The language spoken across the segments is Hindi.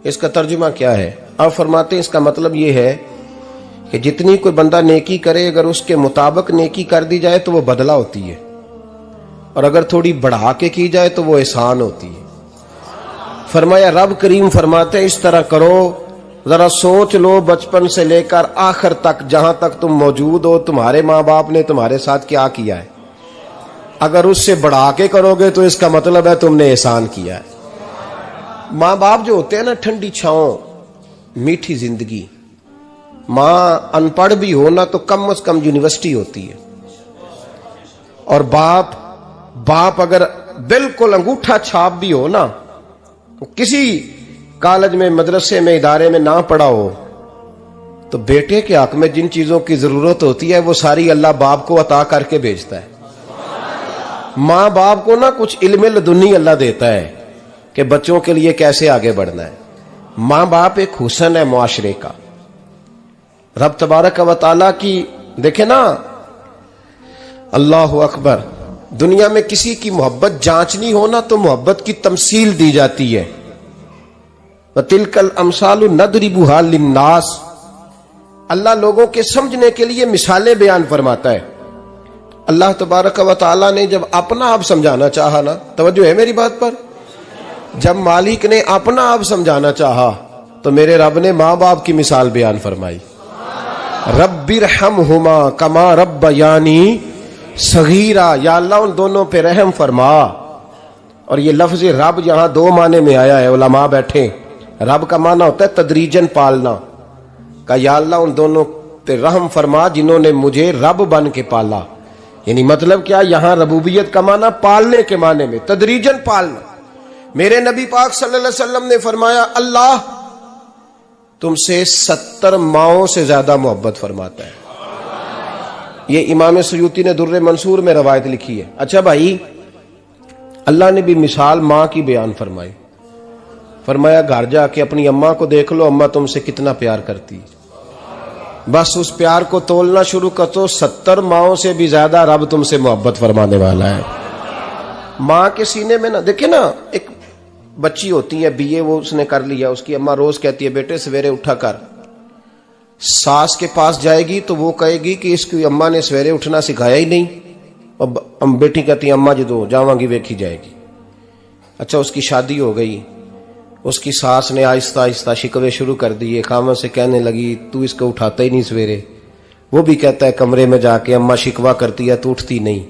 इसका तर्जुमा क्या है? आप फरमाते हैं इसका मतलब ये है कि जितनी कोई बंदा नेकी करे, अगर उसके मुताबिक नेकी कर दी जाए तो वो बदला होती है, और अगर थोड़ी बढ़ा के की जाए तो वो एहसान होती है। फरमाया रब करीम फरमाते हैं इस तरह करो, जरा सोच लो बचपन से लेकर आखिर तक, जहां तक तुम मौजूद हो, तुम्हारे माँ बाप ने तुम्हारे साथ क्या किया है। अगर उससे बढ़ा के करोगे तो इसका मतलब है तुमने एहसान किया है। माँ बाप जो होते हैं ना, ठंडी छांव, मीठी जिंदगी। माँ अनपढ़ भी हो ना तो कम से कम यूनिवर्सिटी होती है, और बाप अगर बिल्कुल अंगूठा छाप भी हो ना, किसी कॉलेज में, मदरसे में, इदारे में ना पढ़ा हो, तो बेटे के हक में जिन चीजों की जरूरत होती है वो सारी अल्लाह बाप को अता करके भेजता है। माँ बाप को ना कुछ इल्म लदुन्नी अल्लाह देता है कि बच्चों के लिए कैसे आगे बढ़ना है। माँ बाप एक हुस्न है मुआशरे का। रब तबारक व तआला की देखे ना, अल्लाह अकबर, दुनिया में किसी की मोहब्बत जांचनी हो ना तो मोहब्बत की तमसील दी जाती है। तिलकल अमसालु नदरिबुहा लिन्नास, अल्लाह लोगों के समझने के लिए मिसालें बयान फरमाता है। अल्लाह तबारक व तआला ने जब अपना आप समझाना चाहा ना, तवज्जो है मेरी बात पर, जब मालिक ने अपना आप समझाना चाहा तो मेरे रब ने माँ बाप की मिसाल बयान फरमाई। रब्बिरहमहुमा कमा रब्बयानी सगीरा, या अल्लाह उन दोनों पे रहम फरमा। और ये लफ्ज रब यहां दो माने में आया है, उलमा बैठे। रब का माना होता है तदरीजन पालना का, या अल्लाह उन दोनों पे रहम फरमा जिन्होंने मुझे रब बन के पाला। यानी मतलब क्या, यहां रबूबियत का माना पालने के माने में, तदरीजन पालना। मेरे नबी पाक सल्लल्लाहु अलैहि वसल्लम ने फरमाया अल्लाह तुमसे 70 माओं से ज्यादा मोहब्बत फरमाता है। ये इमाम सुयूती ने दुर्रे मंसूर में रवायत लिखी है। अच्छा भाई, अल्लाह ने भी मिसाल माँ की बयान फरमाई। फरमाया घर जाके अपनी अम्मा को देख लो, अम्मा तुमसे कितना प्यार करती है। बस उस प्यार को तोलना शुरू कर तो 70 माओं से भी ज्यादा रब तुमसे मोहब्बत फरमाने वाला है। माँ के सीने में ना, देखे ना, एक बच्ची होती है बीए, वो उसने कर लिया, उसकी अम्मा रोज कहती है बेटे सवेरे उठा कर। सास के पास जाएगी तो वो कहेगी कि इसकी अम्मा ने सवेरे उठना सिखाया ही नहीं, और बेटी कहती है अम्मा जी तो जावांगी वेखी जाएगी। अच्छा, उसकी शादी हो गई, उसकी सास ने आहिस्ता आहिस्ता शिकवे शुरू कर दिए, खामन से कहने लगी तू इसको उठाता ही नहीं सवेरे। वो भी कहता है कमरे में जाके अम्मा शिकवा करती है तू उठती नहीं।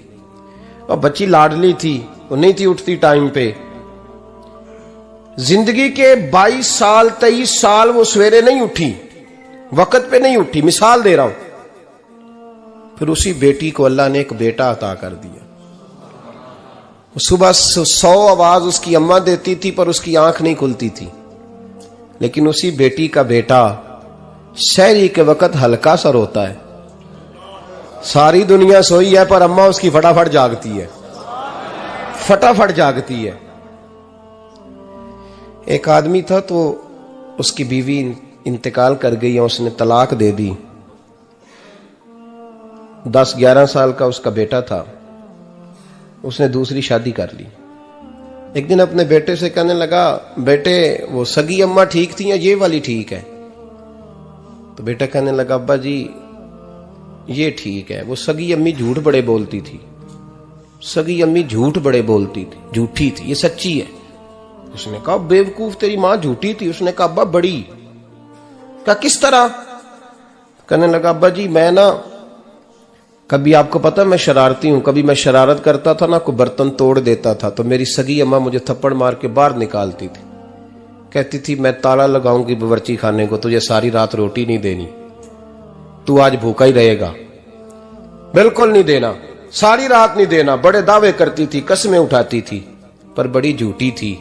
और बच्ची लाडली थी, वो नहीं थी उठती टाइम पे। जिंदगी के 22 साल 23 साल वो सवेरे नहीं उठी, वक्त पे नहीं उठी, मिसाल दे रहा हूं। फिर उसी बेटी को अल्लाह ने एक बेटा अता कर दिया। सुबह 100 आवाज उसकी अम्मा देती थी पर उसकी आंख नहीं खुलती थी, लेकिन उसी बेटी का बेटा शहरी के वक्त हल्का सा रोता है। सारी दुनिया सोई है पर अम्मा उसकी फटाफट जागती है, फटाफट जागती है। एक आदमी था तो उसकी बीवी इंतकाल कर गई और उसने तलाक दे दी। 10-11 साल का उसका बेटा था, उसने दूसरी शादी कर ली। एक दिन अपने बेटे से कहने लगा बेटे वो सगी अम्मा ठीक थी या ये वाली ठीक है? तो बेटा कहने लगा अब्बा जी ये ठीक है, वो सगी अम्मी झूठ बड़े बोलती थी, सगी अम्मी झूठ बड़े बोलती थी, झूठी थी, ये सच्ची है। उसने कहा बेवकूफ तेरी मां झूठी थी। उसने कहा अब्बा बड़ी। कहा किस तरह? कहने लगा अब्बा जी मैं ना, कभी आपको पता मैं शरारती हूं, कभी मैं शरारत करता था ना, कोई बर्तन तोड़ देता था तो मेरी सगी अम्मा मुझे थप्पड़ मार के बाहर निकालती थी, कहती थी मैं ताला लगाऊंगी बावर्ची खाने को, तुझे सारी रात रोटी नहीं देनी, तू आज भूखा ही रहेगा, बिल्कुल नहीं देना, सारी रात नहीं देना। बड़े दावे करती थी, कसमें उठाती थी, पर बड़ी झूठी थी।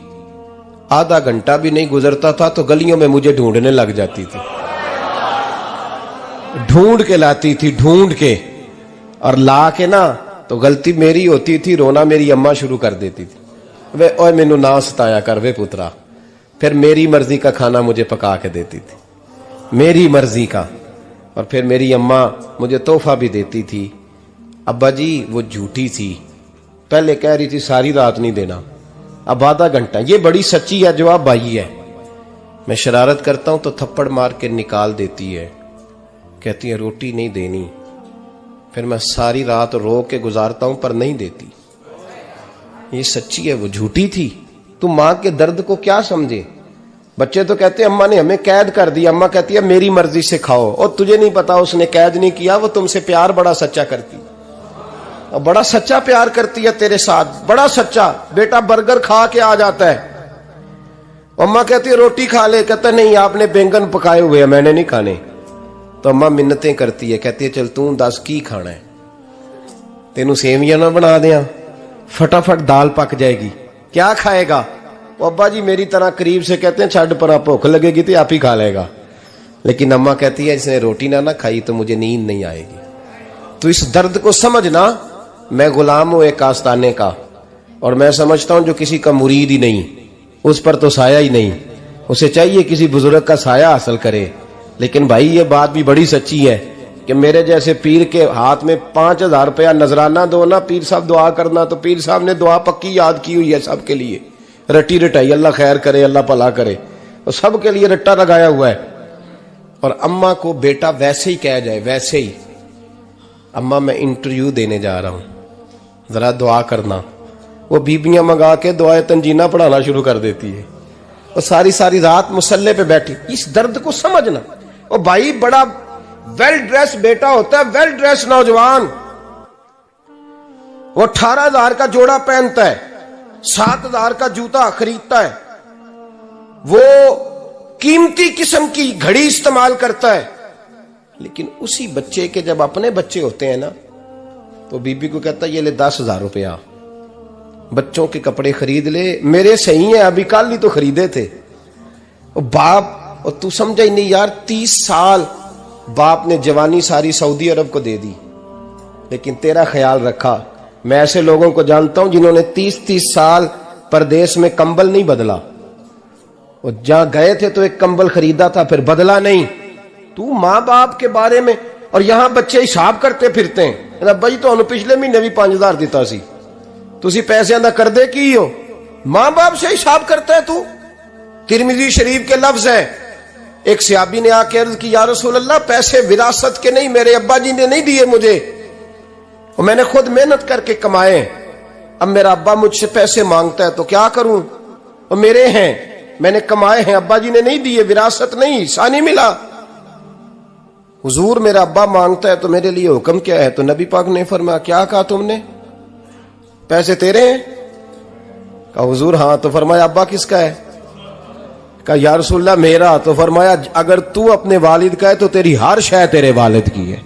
आधा घंटा भी नहीं गुजरता था तो गलियों में मुझे ढूंढने लग जाती थी, ढूंढ के लाती थी, ढूंढ के, और ला के ना तो गलती मेरी होती थी, रोना मेरी अम्मा शुरू कर देती थी, वे ओए मैनू ना सताया कर वे पुत्रा। फिर मेरी मर्जी का खाना मुझे पका के देती थी, मेरी मर्जी का, और फिर मेरी अम्मा मुझे तोहफा भी देती थी। अब्बा जी वो झूठी थी, पहले कह रही थी सारी रात नहीं देना, अब आधा घंटा। ये बड़ी सच्ची है जवाब भाई है। मैं शरारत करता हूं तो थप्पड़ मार के निकाल देती है, कहती है रोटी नहीं देनी। फिर मैं सारी रात रो के गुजारता हूं पर नहीं देती। ये सच्ची है, वो झूठी थी। तू मां के दर्द को क्या समझे। बच्चे तो कहते हैं अम्मा ने हमें कैद कर दिया, अम्मा कहती है मेरी मर्जी से खाओ। और तुझे नहीं पता उसने कैद नहीं किया, वो तुमसे प्यार बड़ा सच्चा करती, और बड़ा सच्चा प्यार करती है तेरे साथ, बड़ा सच्चा। बेटा बर्गर खा के आ जाता है, अम्मा कहती है रोटी खा ले, कहता नहीं आपने बैंगन पकाए हुए हैं मैंने नहीं खाने। तो अम्मा मिन्नतें करती है, कहती है चल तू दस की खाना है, तेनू सेवियां ना बना दिया, फटाफट दाल पक जाएगी, क्या खाएगा। वो अब्बा जी मेरी तरह करीब से कहते हैं छड़ पर भूख लगेगी तो आप ही खा लेगा। लेकिन अम्मा कहती है इसने रोटी ना खाई तो मुझे नींद नहीं आएगी। तो इस दर्द को समझना। मैं गुलाम हूं एक आस्ताने का, और मैं समझता हूं जो किसी का मुरीद ही नहीं उस पर तो साया ही नहीं, उसे चाहिए किसी बुजुर्ग का साया हासिल करे। लेकिन भाई ये बात भी बड़ी सच्ची है कि मेरे जैसे पीर के हाथ में 5000 रुपया नजराना दो ना, पीर साहब दुआ करना, तो पीर साहब ने दुआ पक्की याद की हुई है सबके लिए, रटी रटाई, अल्लाह खैर करे अल्लाह भला करे, और सबके लिए रट्टा लगाया हुआ है। और अम्मा को बेटा वैसे ही कह जाए, वैसे ही अम्मा मैं इंटरव्यू देने जा रहा हूं, जरा दुआ करना, वो बीबियां मंगा के दुआए तंजीना पढ़ाना शुरू कर देती है, और सारी सारी रात मुसल्ले पे बैठी। इस दर्द को समझना। और भाई बड़ा वेल ड्रेस बेटा होता है, वेल ड्रेस नौजवान, वो 18,000 का जोड़ा पहनता है, 7,000 का जूता खरीदता है, वो कीमती किस्म की घड़ी इस्तेमाल करता है। लेकिन उसी बच्चे के जब अपने बच्चे होते हैं ना, तो बीबी को कहता है ये ले 10,000 रुपया, बच्चों के कपड़े खरीद ले, मेरे सही है अभी कल ही तो खरीदे थे। और बाप, और तू समझा ही नहीं यार, 30 साल बाप ने जवानी सारी सऊदी अरब को दे दी, लेकिन तेरा ख्याल रखा। मैं ऐसे लोगों को जानता हूं जिन्होंने 30-30 साल परदेश में कंबल नहीं बदला, और जहां गए थे तो एक कंबल खरीदा था फिर बदला नहीं। तू मां बाप के बारे में, और यहां बच्चे हिसाब करते फिरते हैं, भाई तो पिछले महीने भी 5,000 दिता सी, तुसी पैसे दा कर दे की हो, मां बाप से हिसाब करता है तू। तिरमिजी शरीफ के लफ्ज है, एक सहाबी ने आके अर्ज की या रसूल अल्लाह पैसे विरासत के नहीं, मेरे अब्बा जी ने नहीं दिए मुझे, और मैंने खुद मेहनत करके कमाए, अब मेरा अब्बा मुझसे पैसे मांगता है तो क्या करूं, और मेरे हैं, मैंने कमाए हैं, अब्बा जी ने नहीं दिए, विरासत नहीं, हिस्सा नहीं मिला। हुजूर मेरा अब्बा मांगता है तो मेरे लिए हुक्म क्या है। तो नबी पाक ने फरमाया क्या कहा तुमने, पैसे तेरे हैं? कहा हुजूर हाँ। तो फरमाया अब्बा किसका है? कहा या रसूलल्लाह मेरा। तो फरमाया अगर तू अपने वालिद का है तो तेरी हर शय तेरे वालिद की है,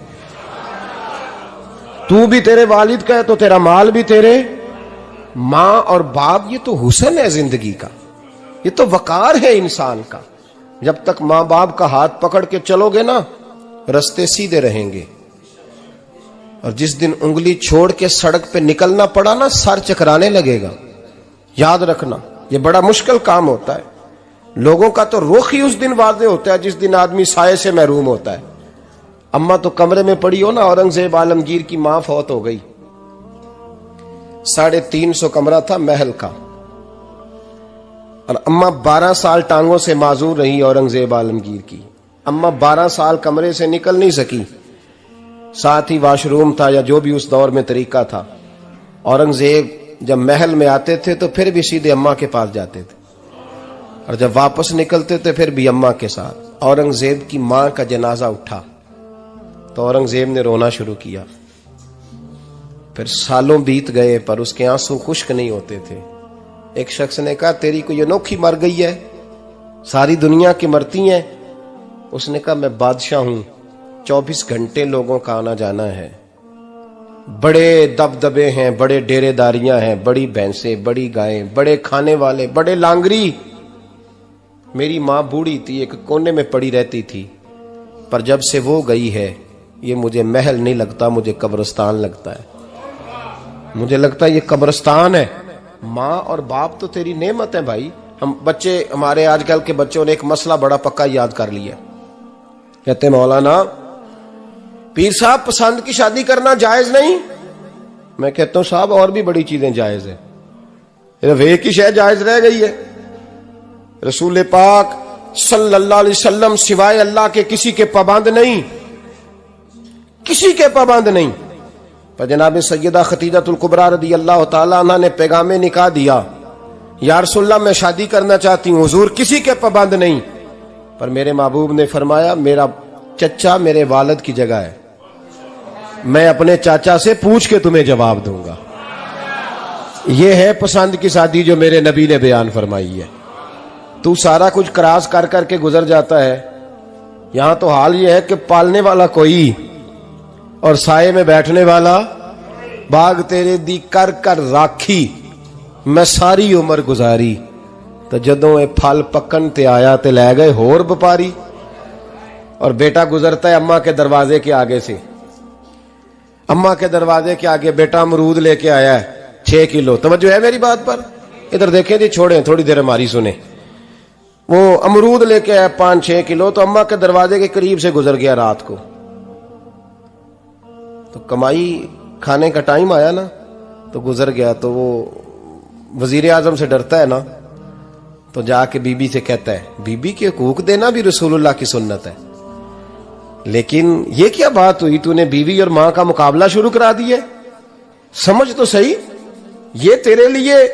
तू भी तेरे वालिद का है तो तेरा माल भी तेरे। मां और बाप ये तो हुस्न है जिंदगी का, ये तो वकार है इंसान का। जब तक मां बाप का हाथ पकड़ के चलोगे ना, रास्ते सीधे रहेंगे, और जिस दिन उंगली छोड़ के सड़क पे निकलना पड़ा ना, सर चकराने लगेगा। याद रखना ये बड़ा मुश्किल काम होता है। लोगों का तो रुख ही उस दिन वाज़े होता है जिस दिन आदमी साये से महरूम होता है। अम्मा तो कमरे में पड़ी हो ना, औरंगजेब आलमगीर की मां फौत हो गई, 350 कमरा था महल का, और अम्मा 12 साल टांगों से माजूर रही औरंगजेब आलमगीर की। अम्मा 12 साल कमरे से निकल नहीं सकी, साथ ही वॉशरूम था या जो भी उस दौर में तरीका था। औरंगजेब जब महल में आते थे तो फिर भी सीधे अम्मा के पास जाते थे, और जब वापस निकलते थे फिर भी अम्मा के साथ। औरंगजेब की मां का जनाजा उठा तो औरंगजेब ने रोना शुरू किया। फिर सालों बीत गए पर उसके आंसू खुश्क नहीं होते थे। एक शख्स ने कहा तेरी कोई अनोखी मर गई है, सारी दुनिया की मरती हैं। उसने कहा मैं बादशाह हूं, 24 घंटे लोगों का आना जाना है, बड़े दबदबे हैं, बड़े डेरेदारियां हैं, बड़ी भैंसें, बड़ी गायें, बड़े खाने वाले, बड़े लांगरी। मेरी मां बूढ़ी थी, एक कोने में पड़ी रहती थी, पर जब से वो गई है ये मुझे महल नहीं लगता, मुझे कब्रिस्तान लगता है। मुझे लगता है ये कब्रिस्तान है। माँ और बाप तो तेरी नेमत है भाई। हम बच्चे, हमारे आजकल के बच्चों ने एक मसला बड़ा पक्का याद कर लिया। कहते मौलाना पीर साहब पसंद की शादी करना जायज नहीं। मैं कहता हूं साहब और भी बड़ी चीजें जायज है, एक ही शय जायज रह गई है। रसूल पाक सल्लल्लाहु अलैहि वसल्लम सिवाय अल्लाह के किसी के पाबंद नहीं, किसी के पाबंद नहीं। पर जनाब सैयदा खतीजतुल कुबरा रदी अल्लाह ताला अन्हा ने पैगामे निकाह दिया, या रसूलल्लाह मैं शादी करना चाहती हूँ, हुजूर किसी के पाबंद नहीं। पर मेरे महबूब ने फरमाया मेरा चचा मेरे वालिद की जगह है, मैं अपने चाचा से पूछ के तुम्हें जवाब दूंगा। यह है पसंद की शादी जो मेरे नबी ने बयान फरमाई है। तू सारा कुछ क्रॉस कर करके गुजर जाता है। यहां तो हाल यह है कि पालने वाला कोई और साये में बैठने वाला, बाग तेरे दी कर कर राखी मैं सारी उम्र गुजारी, तो जदों ये फल पकन ते आया ते लै गए होर व्यापारी। और बेटा गुजरता है अम्मा के दरवाजे के आगे से, अम्मा के दरवाजे के आगे बेटा अमरूद लेके आया है 6 किलो। तवज्जो है मेरी बात पर? इधर देखें जी, छोड़ें थोड़ी देर हमारी सुने। वो अमरूद लेके आया 5-6 किलो, तो अम्मा के दरवाजे के करीब से गुजर गया रात को। तो कमाई खाने का टाइम आया ना, तो गुजर गया। तो वो वजीर आजम से डरता है ना, तो जाके बीबी से कहता है बीबी के हकूक देना भी रसूलुल्लाह की सुन्नत है। लेकिन ये क्या बात हुई, तूने बीवी और मां का मुकाबला शुरू करा दिया? समझ तो सही, ये तेरे लिए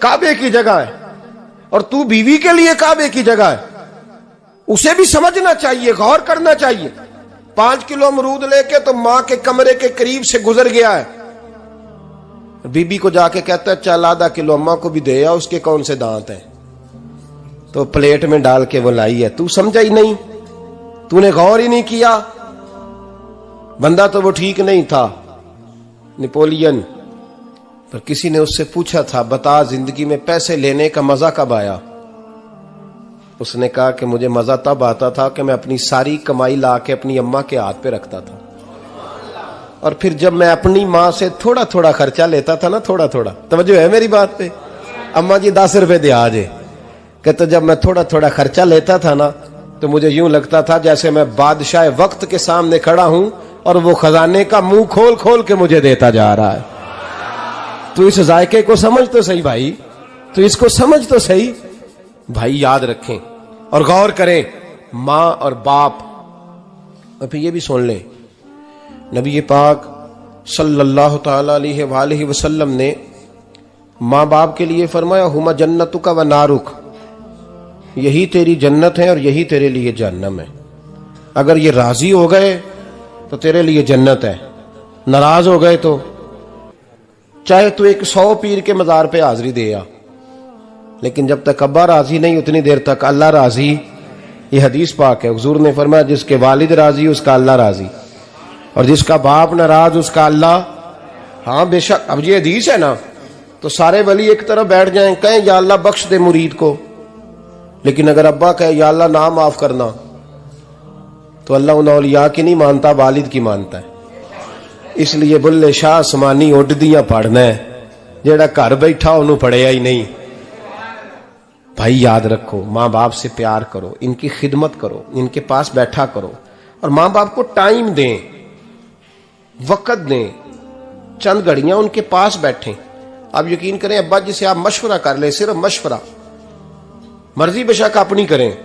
काबे की जगह है और तू बीवी के लिए काबे की जगह है। उसे भी समझना चाहिए, गौर करना चाहिए। 5 किलो अमरूद लेके तो मां के कमरे के करीब से गुजर गया है। बीबी को जाके कहता है चल आधा किलो अम्मा को भी दे आ, उसके कौन से दांत हैं। तो प्लेट में डाल के वो लाई है। तू समझा ही नहीं, तूने गौर ही नहीं किया। बंदा तो वो ठीक नहीं था, नेपोलियन। पर किसी ने उससे पूछा था बता जिंदगी में पैसे लेने का मजा कब आया? उसने कहा कि मुझे मजा तब आता था कि मैं अपनी सारी कमाई ला के अपनी अम्मा के हाथ पे रखता था, और फिर जब मैं अपनी माँ से थोड़ा थोड़ा खर्चा लेता था ना, थोड़ा थोड़ा, तवज्जो है मेरी बात पे? अम्मा जी 10 रुपए दे आज, कहते जब मैं थोड़ा थोड़ा खर्चा लेता था ना, तो मुझे यूं लगता था जैसे मैं बादशाह वक्त के सामने खड़ा हूं और वो खजाने का मुंह खोल खोल के मुझे देता जा रहा है। तो इस जायके को समझ तो सही भाई, तो इसको समझ तो सही भाई। याद रखें और गौर करें, मां और बाप। और फिर ये भी सुन लें, नबी पाक सल्लल्लाहु ताला अलैहि वसल्लम ने मां बाप के लिए फरमाया हुमा जन्नतुका व नारुक, यही तेरी जन्नत है और यही तेरे लिए जहन्नम है। अगर ये राजी हो गए तो तेरे लिए जन्नत है, नाराज हो गए तो चाहे तू 100 पीर के मजार पे हाजिरी दे आ, लेकिन जब तक अब्बा राजी नहीं उतनी देर तक अल्लाह राजी। ये हदीस पाक है, हुजूर ने फरमाया जिसके वालिद राजी उसका अल्लाह राजी, और जिसका बाप नाराज उसका अल्लाह। हाँ बेशक, अब ये हदीस है ना, तो सारे वली एक तरफ बैठ जाएं, कहें या अल्लाह बख्श दे मुरीद को, लेकिन अगर अब्बा कहे या अल्लाह ना माफ करना, तो अल्लाह उन औलिया की नहीं मानता, वालिद की मानता है। इसलिए बुल्ले शाह समानी उड्डियां पढ़ना है, जेड़ा घर बैठा उन्होंने पढ़िया ही नहीं। भाई याद रखो, माँ बाप से प्यार करो, इनकी खिदमत करो, इनके पास बैठा करो, और माँ बाप को टाइम दें, वक़्त दें, चंद घड़ियां उनके पास बैठें। आप यकीन करें, अब्बा जी से आप मशवरा कर ले, सिर्फ मशवरा, मर्जी बेशक अपनी करें,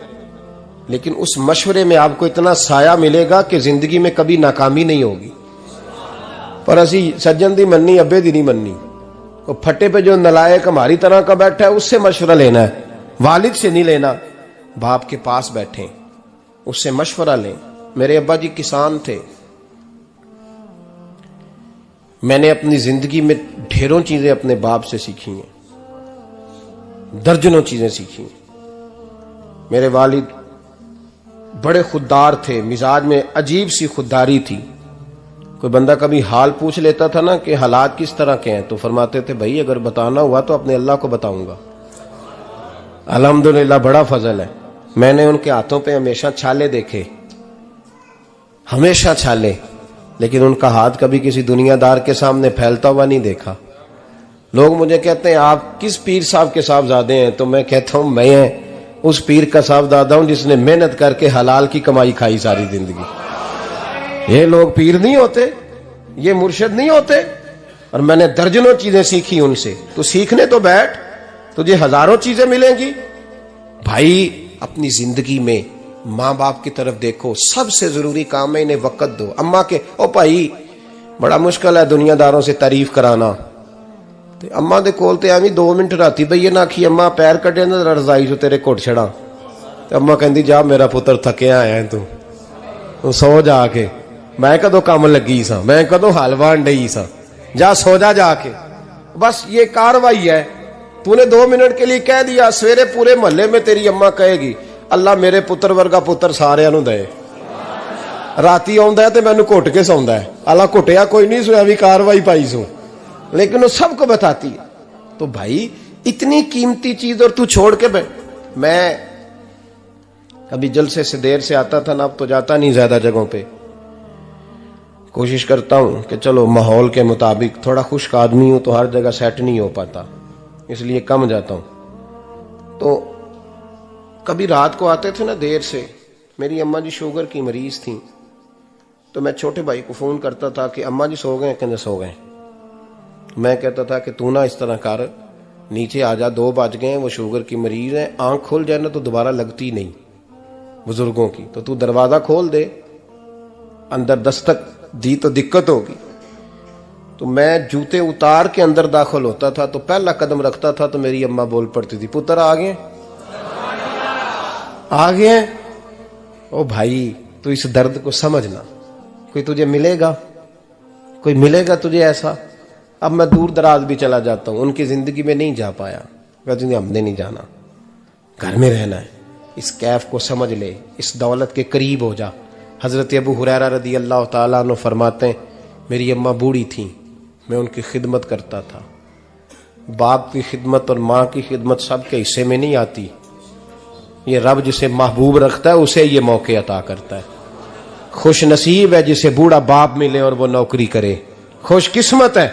लेकिन उस मशवरे में आपको इतना साया मिलेगा कि जिंदगी में कभी नाकामी नहीं होगी। पर असी सज्जन दी मन्नी, अब्बे दी नहीं मन्नी। वो फटे पे जो नलायक हमारी तरह का बैठा है उससे मशवरा लेना है, वालिद से नहीं लेना। बाप के पास बैठे, उससे मशवरा लें। मेरे अब्बा जी किसान थे, मैंने अपनी जिंदगी में ढेरों चीजें अपने बाप से सीखी हैं, दर्जनों चीजें सीखी हैं। मेरे वालिद बड़े खुददार थे, मिजाज में अजीब सी खुददारी थी। कोई बंदा कभी हाल पूछ लेता था ना कि हालात किस तरह के हैं, तो फरमाते थे भाई अगर बताना हुआ तो अपने अल्लाह को बताऊंगा। अल्हम्दुलिल्लाह बड़ा फजल है, मैंने उनके हाथों पे हमेशा छाले देखे, हमेशा छाले, लेकिन उनका हाथ कभी किसी दुनियादार के सामने फैलता हुआ नहीं देखा। लोग मुझे कहते हैं आप किस पीर साहब के साहबजादे हैं, तो मैं कहता हूं मैं उस पीर का साहबजादा हूं जिसने मेहनत करके हलाल की कमाई खाई सारी जिंदगी। ये लोग पीर नहीं होते, ये मुर्शिद नहीं होते, और मैंने दर्जनों चीजें सीखी उनसे। तो सीखने तो बैठ, तुझे हजारों चीजें मिलेंगी। भाई अपनी जिंदगी में माँ बाप की तरफ देखो, सबसे जरूरी काम है इन्हें वक्त दो। अम्मा के ओ भाई बड़ा मुश्किल है दुनियादारों से तारीफ कराना, ते अम्मा दे कोल ते एवं 2 मिनट राती बईए ना आखी अम्मा पैर कटे ना रजाई चो तेरे घुट छड़ा, ते अम्मा कहती जा मेरा पुत्र थकिया आया तू सो जाके, मैं कदों काम लगी सा, मैं कदों हल वान डई सा, जा सो जा जाके। बस ये कार्रवाई है। तूने 2 मिनट के लिए कह दिया, सवेरे पूरे मोहल्ले में तेरी अम्मा कहेगी अल्लाह मेरे पुत्र वर्गा पुत्र सारियां नूं दे। राती आउंदा है ते मैनू घुट के सौंदा है, अल्लाह घुटिया कोई नहीं सुया भी कार्रवाई पाई सू, लेकिन वो सबको बताती है। तो भाई इतनी कीमती चीज और तू छोड़ के मैं कभी जलसे से देर से आता था ना, अब तो जाता नहीं ज्यादा जगहों पे, कोशिश करता हूं कि चलो माहौल के मुताबिक, थोड़ा खुश्क आदमी हूं तो हर जगह सेट नहीं हो पाता, इसलिए कम जाता हूं। तो कभी रात को आते थे ना देर से, मेरी अम्मा जी शुगर की मरीज थी, तो मैं छोटे भाई को फोन करता था कि अम्मा जी सो गए, कहते सो गए। मैं कहता था कि तू ना इस तरह कर, नीचे आ जा, 2 बज गए, वो शुगर की मरीज है, आंख खुल जाए ना तो दोबारा लगती नहीं बुजुर्गों की, तो तू दरवाजा खोल दे, अंदर दस्तक दी तो दिक्कत होगी। तो मैं जूते उतार के अंदर दाखिल होता था, तो पहला कदम रखता था तो मेरी अम्मा बोल पड़ती थी पुत्र आ गए, आ गए। ओ भाई तू इस दर्द को समझना, कोई तुझे मिलेगा, कोई मिलेगा तुझे ऐसा। अब मैं दूर दराज भी चला जाता हूं, उनकी जिंदगी में नहीं जा पाया, कहती नहीं हमने नहीं जाना, घर में रहना है, इस कैफ को समझ ले, इस दौलत के करीब हो जा। हजरत अबू हुरैरा रदी अल्लाह ताला अन्हु फरमाते हैं मेरी अम्मा बूढ़ी थी, मैं उनकी खिदमत करता था। बाप की खिदमत और माँ की खिदमत सबके हिस्से में नहीं आती, ये रब जिसे महबूब रखता है उसे ये मौके अता करता है। खुश नसीब है जिसे बूढ़ा बाप मिले और वो नौकरी करे, खुश किस्मत है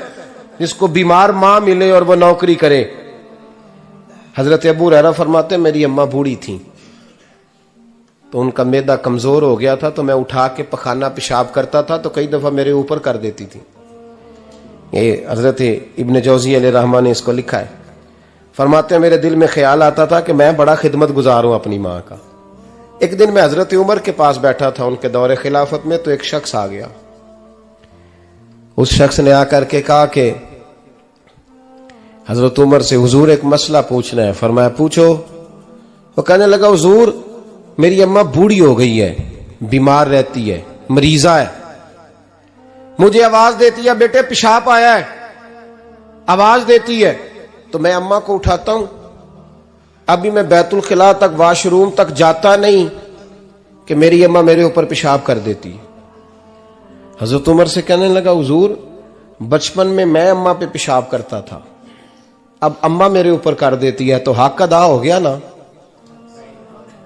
जिसको बीमार माँ मिले और वो नौकरी करे। हजरत अबू हुरैरा फरमाते मेरी अम्मा बूढ़ी थी, तो उनका मैदा कमजोर हो गया था, तो मैं उठा के पखाना पेशाब करता था तो कई दफा मेरे ऊपर कर देती थी। ये हजरत इब्न जौजी अलैहिर्रहमा ने इसको लिखा है। फरमाते हैं मेरे दिल में ख्याल आता था कि मैं बड़ा खिदमत गुजार हूं अपनी माँ का। एक दिन मैं हजरत उमर के पास बैठा था उनके दौरे खिलाफत में, तो एक शख्स आ गया। उस शख्स ने आकर के कहा कि हजरत उमर से हुजूर एक मसला पूछना है। फरमाया पूछो। वो कहने लगा हुजूर मेरी अम्मा बूढ़ी हो गई है, बीमार रहती है, मरीजा है, मुझे आवाज देती है बेटे पेशाब आया है, आवाज देती है, तो मैं अम्मा को उठाता हूं। अभी मैं बैतुल खिला तक, वॉशरूम तक जाता नहीं कि मेरी अम्मा मेरे ऊपर पेशाब कर देती है। हजरत उमर से कहने लगा हुजूर बचपन में मैं अम्मा पे पेशाब करता था, अब अम्मा मेरे ऊपर कर देती है, तो हक अदा हो गया ना।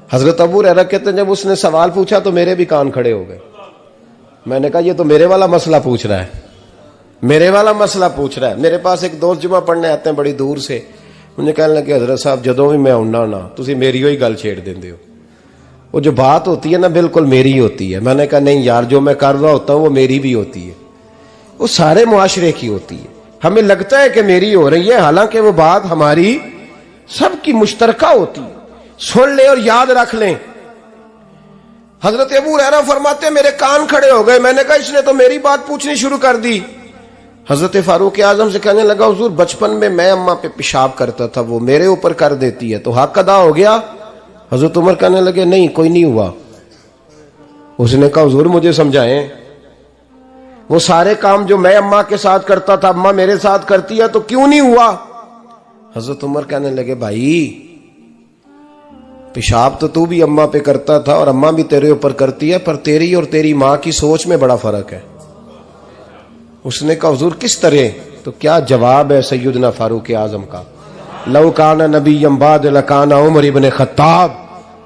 हजरत अबू हुरैरा कहते हैं जब उसने सवाल पूछा तो मेरे भी कान खड़े हो गए। मैंने कहा ये तो मेरे वाला मसला पूछ रहा है, मेरे वाला मसला पूछ रहा है। मेरे पास एक दोस्त जुमा पढ़ने आते हैं बड़ी दूर से, मुझे कहने लगे हजरत साहब जदों भी मैं आउना ना तुसी मेरी ही गल छेड़ देंदे हो, वो जो बात होती है ना बिल्कुल मेरी होती है। मैंने कहा नहीं यार जो मैं कर रहा होता हूं वो मेरी भी होती है, वो सारे मुआशरे की होती है। हमें लगता है कि मेरी हो रही है, हालांकि वो बात हमारी सबकी मुश्तरका होती है। सुन ले और याद रख लें। हजरत अबू हुरैरा फरमाते मेरे कान खड़े हो गए। मैंने कहा इसने तो मेरी बात पूछनी शुरू कर दी। हजरत फारूक आजम से कहने लगा हुजूर बचपन में मैं अम्मा पे पेशाब करता था, वो मेरे ऊपर कर देती है, तो हक अदा हो गया। हजरत उमर कहने लगे नहीं कोई नहीं हुआ। उसने कहा हुजूर मुझे समझाएं, वो सारे काम जो मैं अम्मा के साथ करता था अम्मा मेरे साथ करती है, तो क्यों नहीं हुआ। हजरत उमर कहने लगे भाई पेशाब तो तू भी अम्मा पे करता था और अम्मा भी तेरे ऊपर करती है, पर तेरी और तेरी माँ की सोच में बड़ा फर्क है। उसने कहा हुजूर किस तरह, तो क्या जवाब है सैयदना फारूक आजम का, लौ काना नबीय्यम बाद लकाना उमर इब्न खत्ताब।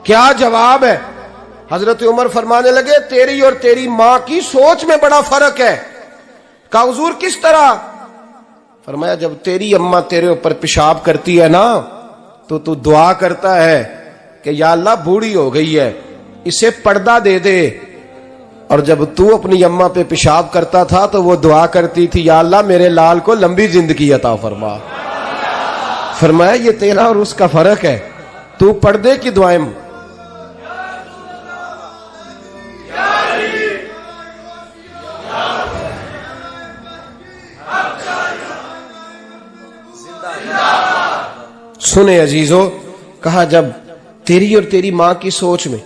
क्या जवाब है। हजरत उमर फरमाने लगे तेरी और तेरी माँ की सोच में बड़ा फर्क है। कहा हुजूर किस तरह। फरमाया जब तेरी अम्मा तेरे ऊपर पेशाब करती है ना तो तू दुआ करता है कि या अल्लाह बूढ़ी हो गई है इसे पर्दा दे दे, और जब तू अपनी अम्मा पे पेशाब करता था तो वो दुआ करती थी या अल्लाह मेरे लाल को लंबी जिंदगी अता फरमा। फरमाया ये तेरा और उसका फर्क है, तू पर्दे की दुआएं सुने अजीजों, कहा जब तेरी और तेरी मां की सोच में,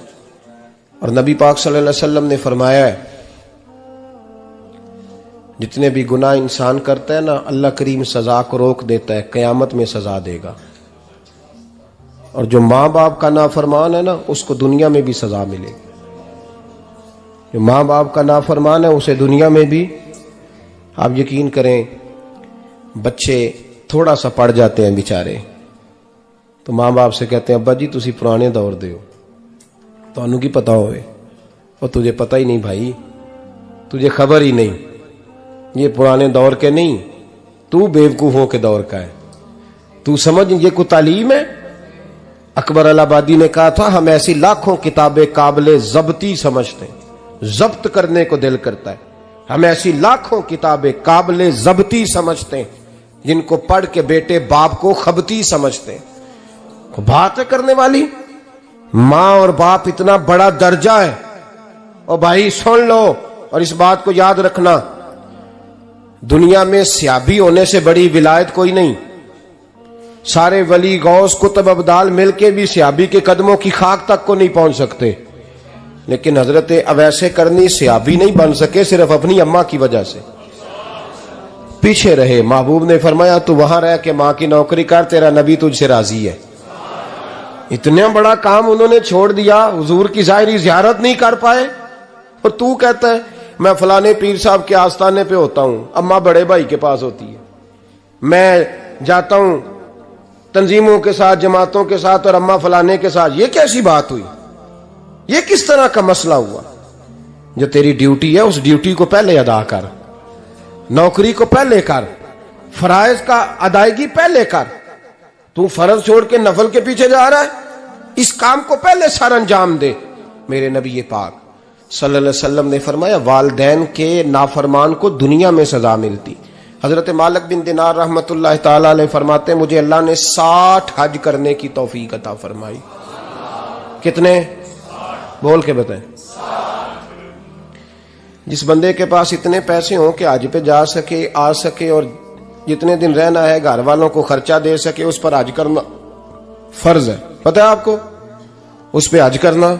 और नबी पाक सल्लल्लाहु अलैहि वसल्लम ने फरमाया है जितने भी गुनाह इंसान करता है ना, अल्लाह करीम सजा को रोक देता है, कयामत में सजा देगा। और जो माँ बाप का नाफरमान है ना, उसको दुनिया में भी सजा मिलेगी। जो माँ बाप का नाफरमान है उसे दुनिया में भी, आप यकीन करें, बच्चे थोड़ा सा पड़ जाते हैं बेचारे, तो माँ बाप से कहते हैं अब्बा जी तुसी पुराने दौर दे हो, तुहानू की पता होवे। और तुझे पता ही नहीं भाई, तुझे खबर ही नहीं, ये पुराने दौर के नहीं, तू बेवकूफों के दौर का है। तू समझ ये को तालीम है। अकबर अलाहाबादी ने कहा था हम ऐसी लाखों किताबें काबिले जब्ती समझते हैं, जब्त करने को दिल करता है। हम ऐसी लाखों किताबें काबिले जब्ती समझते हैं जिनको पढ़ के बेटे बाप को खबती समझते हैं। बात है करने वाली, मां और बाप इतना बड़ा दर्जा है। और भाई सुन लो और इस बात को याद रखना, दुनिया में सियाबी होने से बड़ी विलायत कोई नहीं। सारे वली गौस कुतुब अब्दाल मिलके भी सियाबी के कदमों की खाक तक को नहीं पहुंच सकते, लेकिन हजरत अवैसे करनी सियाबी नहीं बन सके सिर्फ अपनी अम्मा की वजह से, पीछे रहे। महबूब ने फरमाया तू वहां रह के मां की नौकरी कर, तेरा नबी तुझसे राजी है। इतना बड़ा काम उन्होंने छोड़ दिया, हुजूर की जाहिरी ज़ियारत नहीं कर पाए। और तू कहता है मैं फलाने पीर साहब के आस्थाने पे होता हूं, अम्मा बड़े भाई के पास होती है, मैं जाता हूं तंजीमों के साथ, जमातों के साथ, और अम्मा फलाने के साथ। ये कैसी बात हुई? ये किस तरह का मसला हुआ? जो तेरी ड्यूटी है उस ड्यूटी को पहले अदा कर, नौकरी को पहले कर, फराइज का अदायगी पहले कर। तू फर्ज छोड़ के नफल के पीछे जा रहा है, इस काम को पहले सर अंजाम दे। मेरे नबी पाक सल्लल्लाहु अलैहि वसल्लम ने फरमाया वालिदैन के नाफरमान को दुनिया में सजा मिलती। हजरत मालिक बिन दिनार रहमतुल्लाह ताला अलैह फरमाते मुझे अल्लाह ने 60 हज करने की तौफीक अता फरमाई। कितने? बोल के बताएं। जिस बंदे के पास इतने पैसे हों कि हज पे जा सके, आ सके, और जितने दिन रहना है घर वालों को खर्चा दे सके, उस पर हज करना फर्ज है। पता है आपको? उस पर हज करना,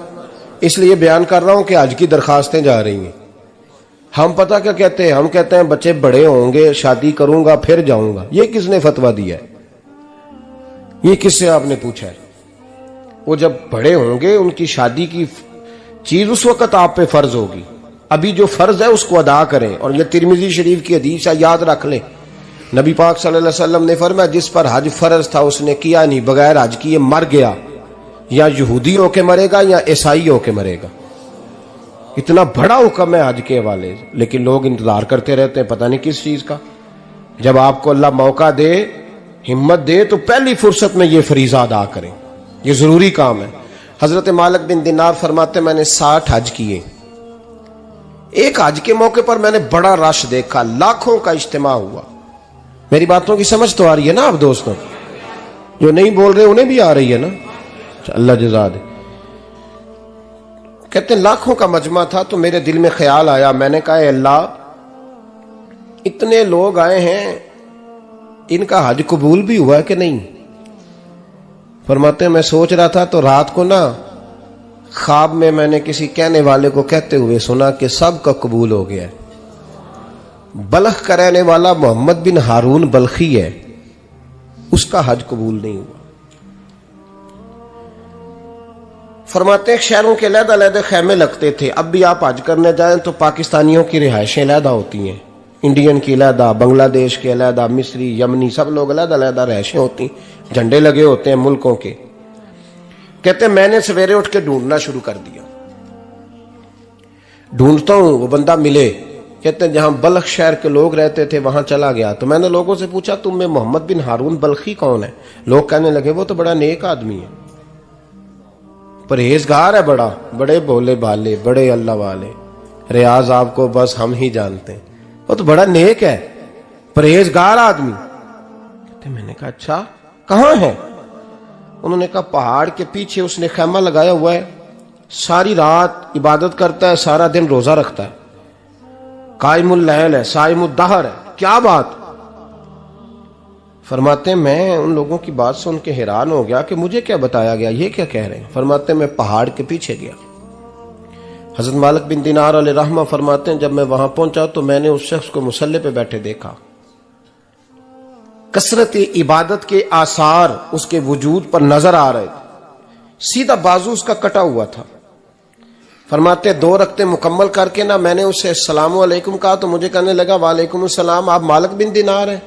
इसलिए बयान कर रहा हूं कि हज की दरखास्तें जा रही हैं। हम पता क्या कहते हैं? हम कहते हैं बच्चे बड़े होंगे, शादी करूंगा फिर जाऊंगा। ये किसने फतवा दिया है? ये किससे आपने पूछा है? वो जब बड़े होंगे उनकी शादी की चीज उस वक्त आप पे फर्ज होगी। अभी जो फर्ज है उसको अदा करें। और ये तिरमिजी शरीफ की हदीस है, याद रख लें। नबी पाक सल्लल्लाहु अलैहि वसल्लम ने फरमाया जिस पर हज फर्ज था उसने किया नहीं, बगैर हज किए मर गया, या यहूदी होके मरेगा या ईसाई होके मरेगा। इतना बड़ा हुक्म है हज के हवाले, लेकिन लोग इंतजार करते रहते हैं पता नहीं किस चीज का। जब आपको अल्लाह मौका दे, हिम्मत दे, तो पहली फुर्सत में ये फरीजा अदा करें, ये जरूरी काम है। हजरत मालिक बिन दिनार फरमाते मैंने 60 हज किए। एक हज के मौके पर मैंने बड़ा रश देखा, लाखों का इज्तिमा हुआ। मेरी बातों की समझ तो आ रही है ना आप दोस्तों? जो नहीं बोल रहे उन्हें भी आ रही है ना? अल्लाह जज़ा दे। कहते हैं लाखों का मजमा था, तो मेरे दिल में ख्याल आया, मैंने कहा अल्लाह इतने लोग आए हैं, इनका हज कबूल भी हुआ है कि नहीं? फरमाते मैं सोच रहा था तो रात को ना ख्वाब में मैंने किसी कहने वाले को कहते हुए सुना कि सब का कबूल हो गया है। बल्ख का रहने वाला मोहम्मद बिन हारून बल्खी है, उसका हज कबूल नहीं हुआ। फरमाते शहरों के अलग-अलग खैमे लगते थे। अब भी आप हज करने जाएं तो पाकिस्तानियों की रिहायशें अलहदा होती हैं, इंडियन की अलहदा, बांग्लादेश की अलहदा, मिस्री, यमनी, सब लोग अलग-अलग रिहायशें होती, झंडे लगे होते हैं मुल्कों के। कहते मैंने सवेरे उठ के ढूंढना शुरू कर दिया, ढूंढता हूं वो बंदा मिले। कहते हैं जहां बल्ख शहर के लोग रहते थे वहां चला गया, तो मैंने लोगों से पूछा तुम में मोहम्मद बिन हारून बल्खी कौन है? लोग कहने लगे वो तो बड़ा नेक आदमी है, परहेजगार है, बड़ा, बड़े भोले भाले, बड़े अल्लाह वाले, रियाज आपको बस हम ही जानते हैं, वो तो बड़ा नेक है, परहेजगार आदमी। कहते मैंने कहा अच्छा कहां है? उन्होंने कहा पहाड़ के पीछे उसने खैमा लगाया हुआ है, सारी रात इबादत करता है, सारा दिन रोजा रखता है, कायमुल लैल है, साइमुद दहर है। क्या बात? फरमाते मैं उन लोगों की बात सुन के हैरान हो गया कि मुझे क्या बताया गया, ये क्या कह रहे हैं। फरमाते मैं पहाड़ के पीछे गया। हजरत मालिक बिन दिनार अलैहि रहमा फरमाते हैं जब मैं वहां पहुंचा तो मैंने उस शख्स को मुसल्ले पे बैठे देखा। कसरत इबादत के आसार उसके वजूद पर नजर आ रहे थे। सीधा बाजू उसका कटा हुआ था। फरमाते 2 रकते मुकम्मल करके ना मैंने उससे अस्सलाम वालेकुम कहा तो मुझे कहने लगा वालेकुम अस्सलाम, आप मालिक बिन दिनार हैं।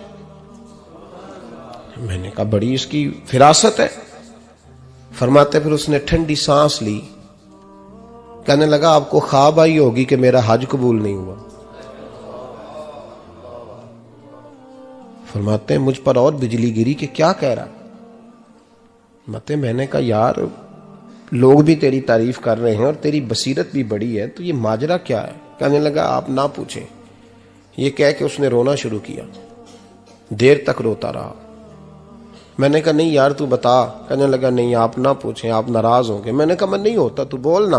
मैंने कहा बड़ी इसकी फिरासत है। फरमाते फिर उसने ठंडी सांस ली, कहने लगा आपको ख्वाब आई होगी कि मेरा हज कबूल नहीं हुआ। फरमाते मुझ पर और बिजली गिरी कि क्या कह रहा। फरमाते मैंने कहा यार लोग भी तेरी तारीफ कर रहे हैं और तेरी बसीरत भी बड़ी है, तो ये माजरा क्या है। कहने लगा आप ना पूछें। ये कह के उसने रोना शुरू किया। देर तक रोता रहा। मैंने कहा नहीं यार तू बता। कहने लगा नहीं आप ना पूछें, आप नाराज होंगे। मैंने कहा मैं नहीं होता, तू बोल ना।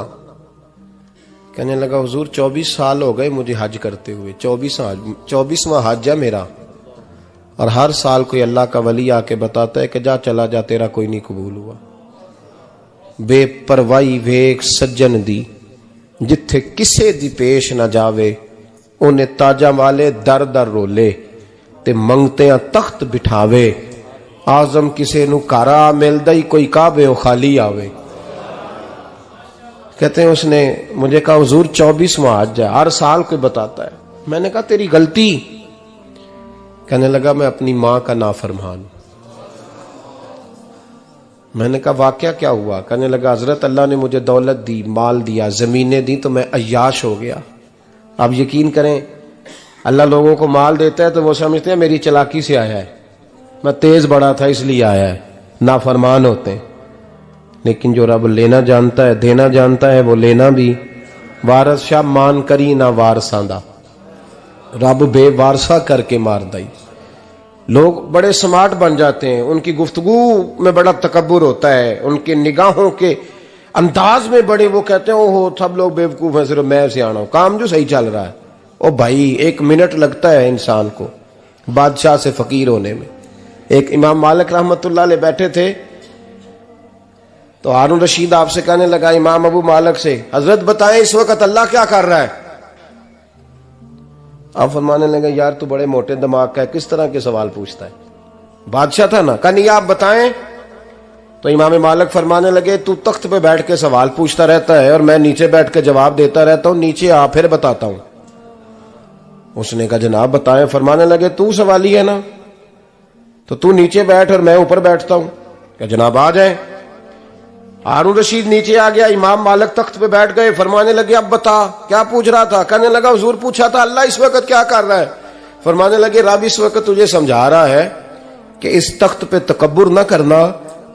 कहने लगा हुजूर 24 साल हो गए मुझे हज करते हुए, 24वां हज है मेरा, और हर साल कोई अल्लाह का वली आके बताता है कि जा चला जा तेरा कोई नहीं कबूल हुआ। बेपरवाही वेख सज्जन दी जिथे किसे दी पेश ना जावे, उन्हें ताजा वाले दर दर रोले ते मंगते तख्त बिठावे। आजम किसे नु कारा मिलदा ही कोई काबे ओ खाली आवे। कहते हैं उसने मुझे कहा हुजूर 24वां हज है, हर साल कोई बताता है। मैंने कहा तेरी गलती। कहने लगा मैं अपनी मां का नाफरमान। मैंने कहा वाकया क्या हुआ। कहने लगा हजरत अल्लाह ने मुझे दौलत दी, माल दिया, जमीनें दी, तो मैं अय्याश हो गया। आप यकीन करें अल्लाह लोगों को माल देता है तो वो समझते हैं मेरी चालाकी से आया है, मैं तेज बड़ा था इसलिए आया है। नाफरमान होते हैं। लेकिन जो रब लेना जानता है, देना जानता है, वो लेना भी। वारस शाह मान करी ना वारसां दा, रब बेवारसा करके मार दई। लोग बड़े स्मार्ट बन जाते हैं, उनकी गुफ्तगू में बड़ा तकब्बुर होता है, उनके निगाहों के अंदाज में बड़े, वो कहते हैं ओहो सब लोग बेवकूफ हैं, सिर्फ मैं सियाना हूं, काम जो सही चल रहा है। ओ भाई 1 मिनट लगता है इंसान को बादशाह से फकीर होने में। एक इमाम मालिक रहमतुल्लाह अलैह बैठे थे तो हारून रशीद आपसे कहने लगा इमाम अबू मालिक से, हजरत बताएं इस वक्त अल्लाह क्या कर रहा है। आप फरमाने लगे यार तू बड़े मोटे दिमाग का है, किस तरह के सवाल पूछता है। बादशाह था ना, कहा नहीं आप बताएं। तो इमाम मालिक फरमाने लगे तू तख्त पे बैठ के सवाल पूछता रहता है और मैं नीचे बैठ के जवाब देता रहता हूं, नीचे आ फिर बताता हूं। उसने कहा जनाब बताएं। फरमाने लगे तू सवाली है ना, तो तू नीचे बैठ और मैं ऊपर बैठता हूं। क्या जनाब आ जाए। हारून रशीद नीचे आ गया, इमाम मालिक तख्त पे बैठ गए। फरमाने लगे अब बता क्या पूछ रहा था। कहने लगा हुजूर पूछा था अल्लाह इस वक्त क्या कर रहा है। फरमाने लगे रब इस वक्त तुझे समझा रहा है कि इस तख्त पे तकब्बुर न करना,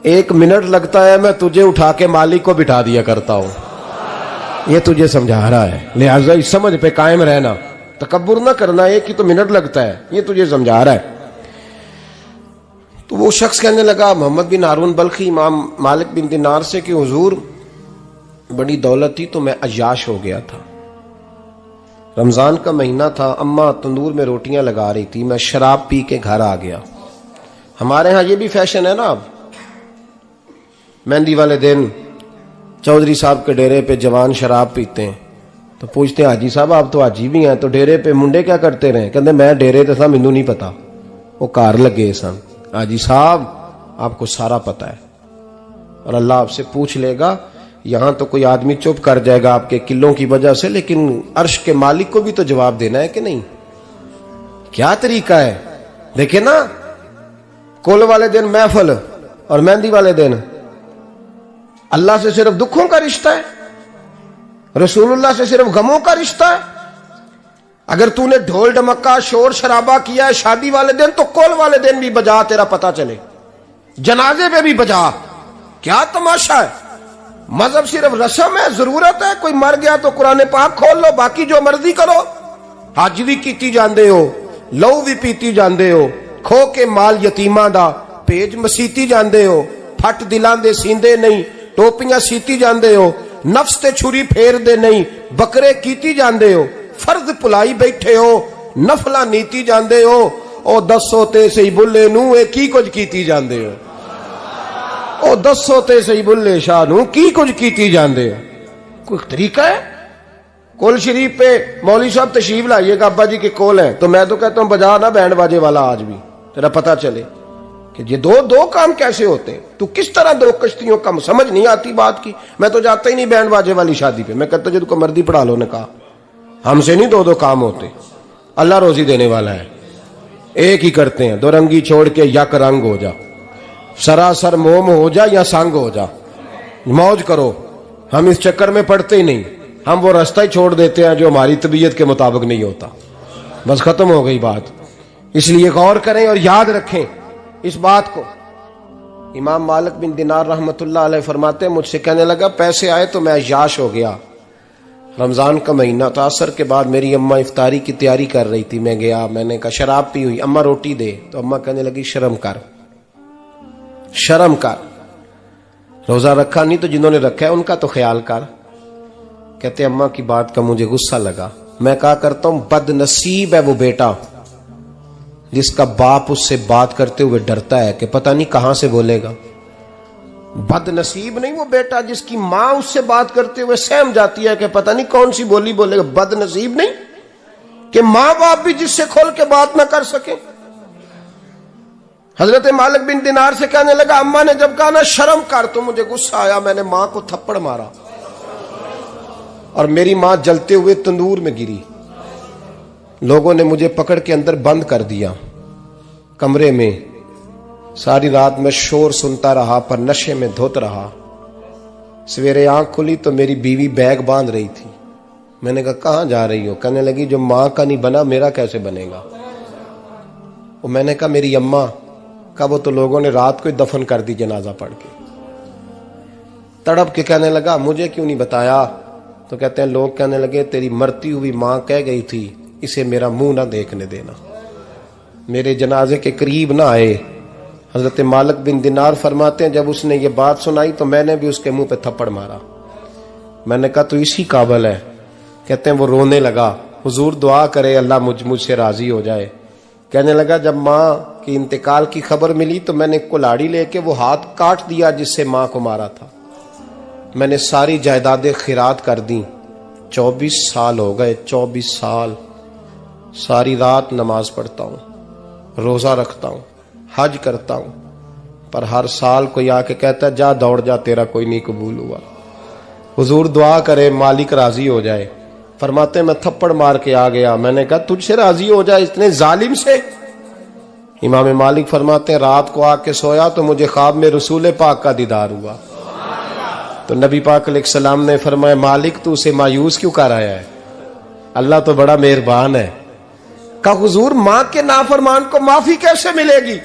1 मिनट लगता है मैं तुझे उठा के मालिक को बिठा दिया करता हूं। ये तुझे समझा रहा है, लिहाजा इस समझ पे कायम रहना, तकब्बुर न करना, 1 ही तो मिनट लगता है, ये तुझे समझा रहा है। तो वो शख्स कहने लगा मोहम्मद बिन हारून बल्खी इमाम मालिक बिन दिनार से कि हुजूर बड़ी दौलत थी तो मैं अय्याश हो गया था। रमजान का महीना था, अम्मा तंदूर में रोटियां लगा रही थी, मैं शराब पी के घर आ गया। हमारे यहाँ ये भी फैशन है ना, अब मेहंदी वाले दिन चौधरी साहब के डेरे पे जवान शराब पीते हैं तो पूछते हैं हाजी साहब आप तो हाजी भी हैं, तो डेरे पे मुंडे क्या करते रहे। कहते मैं डेरे तो था मैनू नहीं पता, वो कार लगे सन। हाजी साहब आपको सारा पता है और अल्लाह आपसे पूछ लेगा। यहां तो कोई आदमी चुप कर जाएगा आपके किलों की वजह से, लेकिन अर्श के मालिक को भी तो जवाब देना है कि नहीं। क्या तरीका है देखे ना, कुल वाले दिन महफिल और मेहंदी वाले दिन अल्लाह से सिर्फ दुखों का रिश्ता है, रसूलुल्लाह से सिर्फ गमों का रिश्ता है। अगर तूने ढोल ढमक्का शोर शराबा किया है शादी वाले दिन तो कुल वाले दिन भी बजा, तेरा पता चले, जनाजे पे भी बजा। क्या तमाशा है। मजहब सिर्फ रस्म है, जरूरत है, कोई मर गया तो कुरान पाक खोल लो, बाकी जो मर्जी करो। हज भी कीती जांदे हो, लहू भी पीती जांदे हो, खो के माल यतीमा दा भेज मसीती जांदे हो, फट दिलां दे सींदे नहीं, टोपियां सीती जांदे हो, नफ्स ते छुरी फेर दे नहीं, बकरे कीती जांदे हो, फर्ज भुलाई बैठे हो, नफला नीति जांदे हो, ओ दसो ते सही बुल्ले नू ए की कुछ कीती जांदे हो, ओ दसो ते सही बुल्ले शाह नू की कुछ कीती जांदे हो। कोई तरीका है? कोल शरीफ पे मौलवी साहब तशरीफ लाइएगा, अब्बा जी के कोल है, तो मैं तो कहता हूं बजा ना बैंड बाजे वाला आज भी, तेरा पता चले कि ये दो काम कैसे होते हैं। तू किस तरह दो कश्तियों का, समझ नहीं आती बात की। मैं तो जाता ही नहीं बैंड बाजे वाली शादी पे, मैं कहता जो तुमको मर्दी पढ़ा लो। ने कहा हमसे नहीं दो काम होते, अल्लाह रोजी देने वाला है, एक ही करते हैं। दो रंगी छोड़ के यक रंग हो जा, सरासर मोम हो जा या संग हो जा, मौज करो। हम इस चक्कर में पड़ते ही नहीं, हम वो रास्ता ही छोड़ देते हैं जो हमारी तबीयत के मुताबिक नहीं होता। बस खत्म हो गई बात। इसलिए गौर करें और याद रखें इस बात को। इमाम मालिक बिन दिनार रहमतुल्लाह अलैह फरमाते हैं, मुझसे कहने लगा पैसे आए तो मैं अय्याश हो गया। रमजान का महीना था, असर के बाद मेरी अम्मा इफ्तारी की तैयारी कर रही थी। मैं गया, मैंने कहा शराब पी हुई, अम्मा रोटी दे। तो अम्मा कहने लगी शर्म कर, शर्म कर, रोजा रखा नहीं तो जिन्होंने रखा है उनका तो ख्याल कर। कहते अम्मा की बात का मुझे गुस्सा लगा। मैं कहा करता हूं बदनसीब है वो बेटा जिसका बाप उससे बात करते हुए डरता है कि पता नहीं कहां से बोलेगा। बदनसीब नहीं वो बेटा जिसकी मां उससे बात करते हुए सहम जाती है कि पता नहीं कौन सी बोली बोलेगा। बदनसीब नहीं कि मां बाप भी जिससे खोल के बात ना कर सके। हजरत मालिक बिन दिनार से कहने लगा, अम्मा ने जब कहा ना शर्म कर, तो मुझे गुस्सा आया, मैंने मां को थप्पड़ मारा और मेरी मां जलते हुए तंदूर में गिरी। लोगों ने मुझे पकड़ के अंदर बंद कर दिया कमरे में। सारी रात मैं शोर सुनता रहा पर नशे में धुत रहा। सवेरे आंख खुली तो मेरी बीवी बैग बांध रही थी। मैंने कहा कहां जा रही हो? कहने लगी जो मां का नहीं बना मेरा कैसे बनेगा। वो मैंने कहा मेरी अम्मा का, वो तो लोगों ने रात को ही दफन कर दी जनाजा पढ़ के। तड़प के कहने लगा मुझे क्यों नहीं बताया? तो कहते हैं लोग कहने लगे तेरी मरती हुई मां कह गई थी इसे मेरा मुंह ना देखने देना, मेरे जनाजे के करीब ना आए। हजरत मालिक बिन दिनार फरमाते हैं जब उसने ये बात सुनाई तो मैंने भी उसके मुंह पे थप्पड़ मारा। मैंने कहा तू इसी काबिल है। कहते हैं वो रोने लगा, हुजूर दुआ करे अल्लाह मुझसे राजी हो जाए। कहने लगा जब मां की इंतकाल की खबर मिली तो मैंने कुल्हाड़ी लेके वो हाथ काट दिया जिससे मां को मारा था। मैंने सारी जायदादें खिरात कर दी। 24 साल हो गए, 24 साल। सारी रात नमाज पढ़ता हूं, रोजा रखता हूं, हज करता हूं, पर हर साल कोई आके कहता है जा दौड़ जा तेरा कोई नहीं कबूल हुआ। हुजूर दुआ करे मालिक राजी हो जाए। फरमाते मैं थप्पड़ मार के आ गया। मैंने कहा तुझसे राजी हो जाए इतने जालिम से? इमाम मालिक फरमाते रात को आके सोया तो मुझे ख्वाब में रसूल पाक का दीदार हुआ। तो नबी पाक अलैहिस्सलाम ने फरमाया मालिक तू उसे मायूस क्यों कर आया है? अल्लाह तो बड़ा मेहरबान है। का हुजूर मां के नाफरमान को माफी कैसे मिलेगी?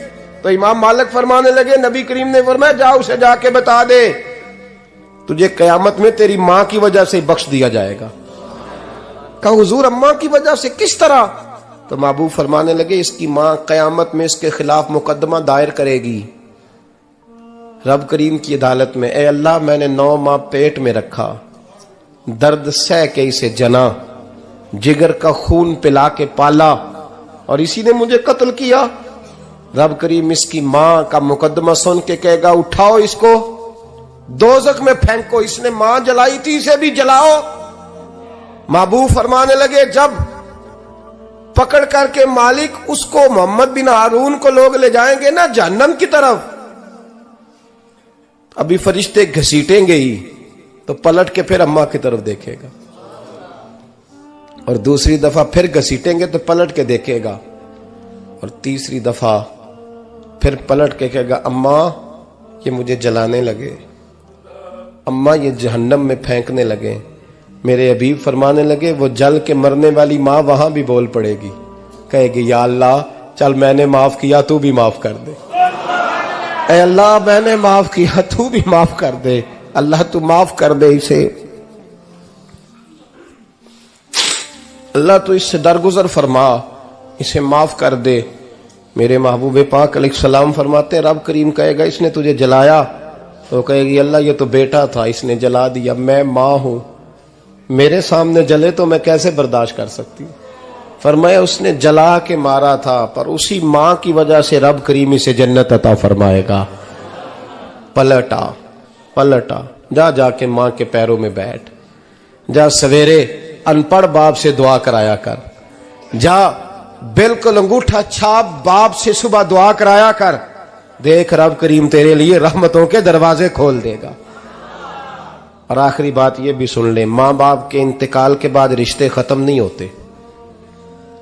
तो इमाम मालिक फरमाने लगे नबी करीम ने फरमाया जा उसे जाके बता दे तुझे कयामत में तेरी मां की वजह से बख्श दिया जाएगा। का हुजूर अम्मा की वजह से किस तरह? तो महबूब फरमाने लगे इसकी मां कयामत में इसके खिलाफ मुकदमा दायर करेगी रब करीम की अदालत में। ए अल्लाह मैंने 9 माह पेट में रखा, दर्द सह के इसे जना, जिगर का खून पिला के पाला और इसी ने मुझे कत्ल किया। रब करीम इसकी मां का मुकदमा सुन के कहेगा उठाओ इसको दोजख में फेंको, इसने मां जलाई थी इसे भी जलाओ। महबूब फरमाने लगे जब पकड़ करके मालिक उसको मोहम्मद बिन हारून को लोग ले जाएंगे ना जहन्नम की तरफ, अभी फरिश्ते घसीटेंगे ही तो पलट के फिर अम्मा की तरफ देखेगा और दूसरी दफा फिर घसीटेंगे तो पलट के देखेगा और तीसरी दफा फिर पलट के कहेगा अम्मा ये मुझे जलाने लगे, अम्मा ये जहन्नम में फेंकने लगे। मेरे हबीब फरमाने लगे वो जल के मरने वाली मां वहां भी बोल पड़ेगी, कहेगी या अल्लाह चल मैंने माफ किया तू भी माफ कर दे। ऐ अल्लाह मैंने माफ किया तू भी माफ कर दे, अल्लाह तू माफ कर दे इसे, अल्लाह तू इससे दरगुजर फरमा, इसे माफ कर दे। मेरे महबूब पाक अलैहिस्सलाम फरमाते रब करीम कहेगा इसने तुझे जलाया, तो कहेगी अल्लाह ये तो बेटा था इसने जला दिया, मैं मां हूं, मेरे सामने जले तो मैं कैसे बर्दाश्त कर सकती हूं। फरमाया उसने जला के मारा था, पर उसी मां की वजह से रब करीम से जन्नत अता फरमाएगा। पलटा पलटा, जा जाके मां के पैरों में बैठ, जा सवेरे अनपढ़ बाप से दुआ कराया कर, जा बिल्कुल अंगूठा छाप बाप से सुबह दुआ कराया कर, देख रब करीम तेरे लिए रहमतों के दरवाजे खोल देगा। और आखिरी बात ये भी सुन ले, मां बाप के इंतकाल के बाद रिश्ते खत्म नहीं होते।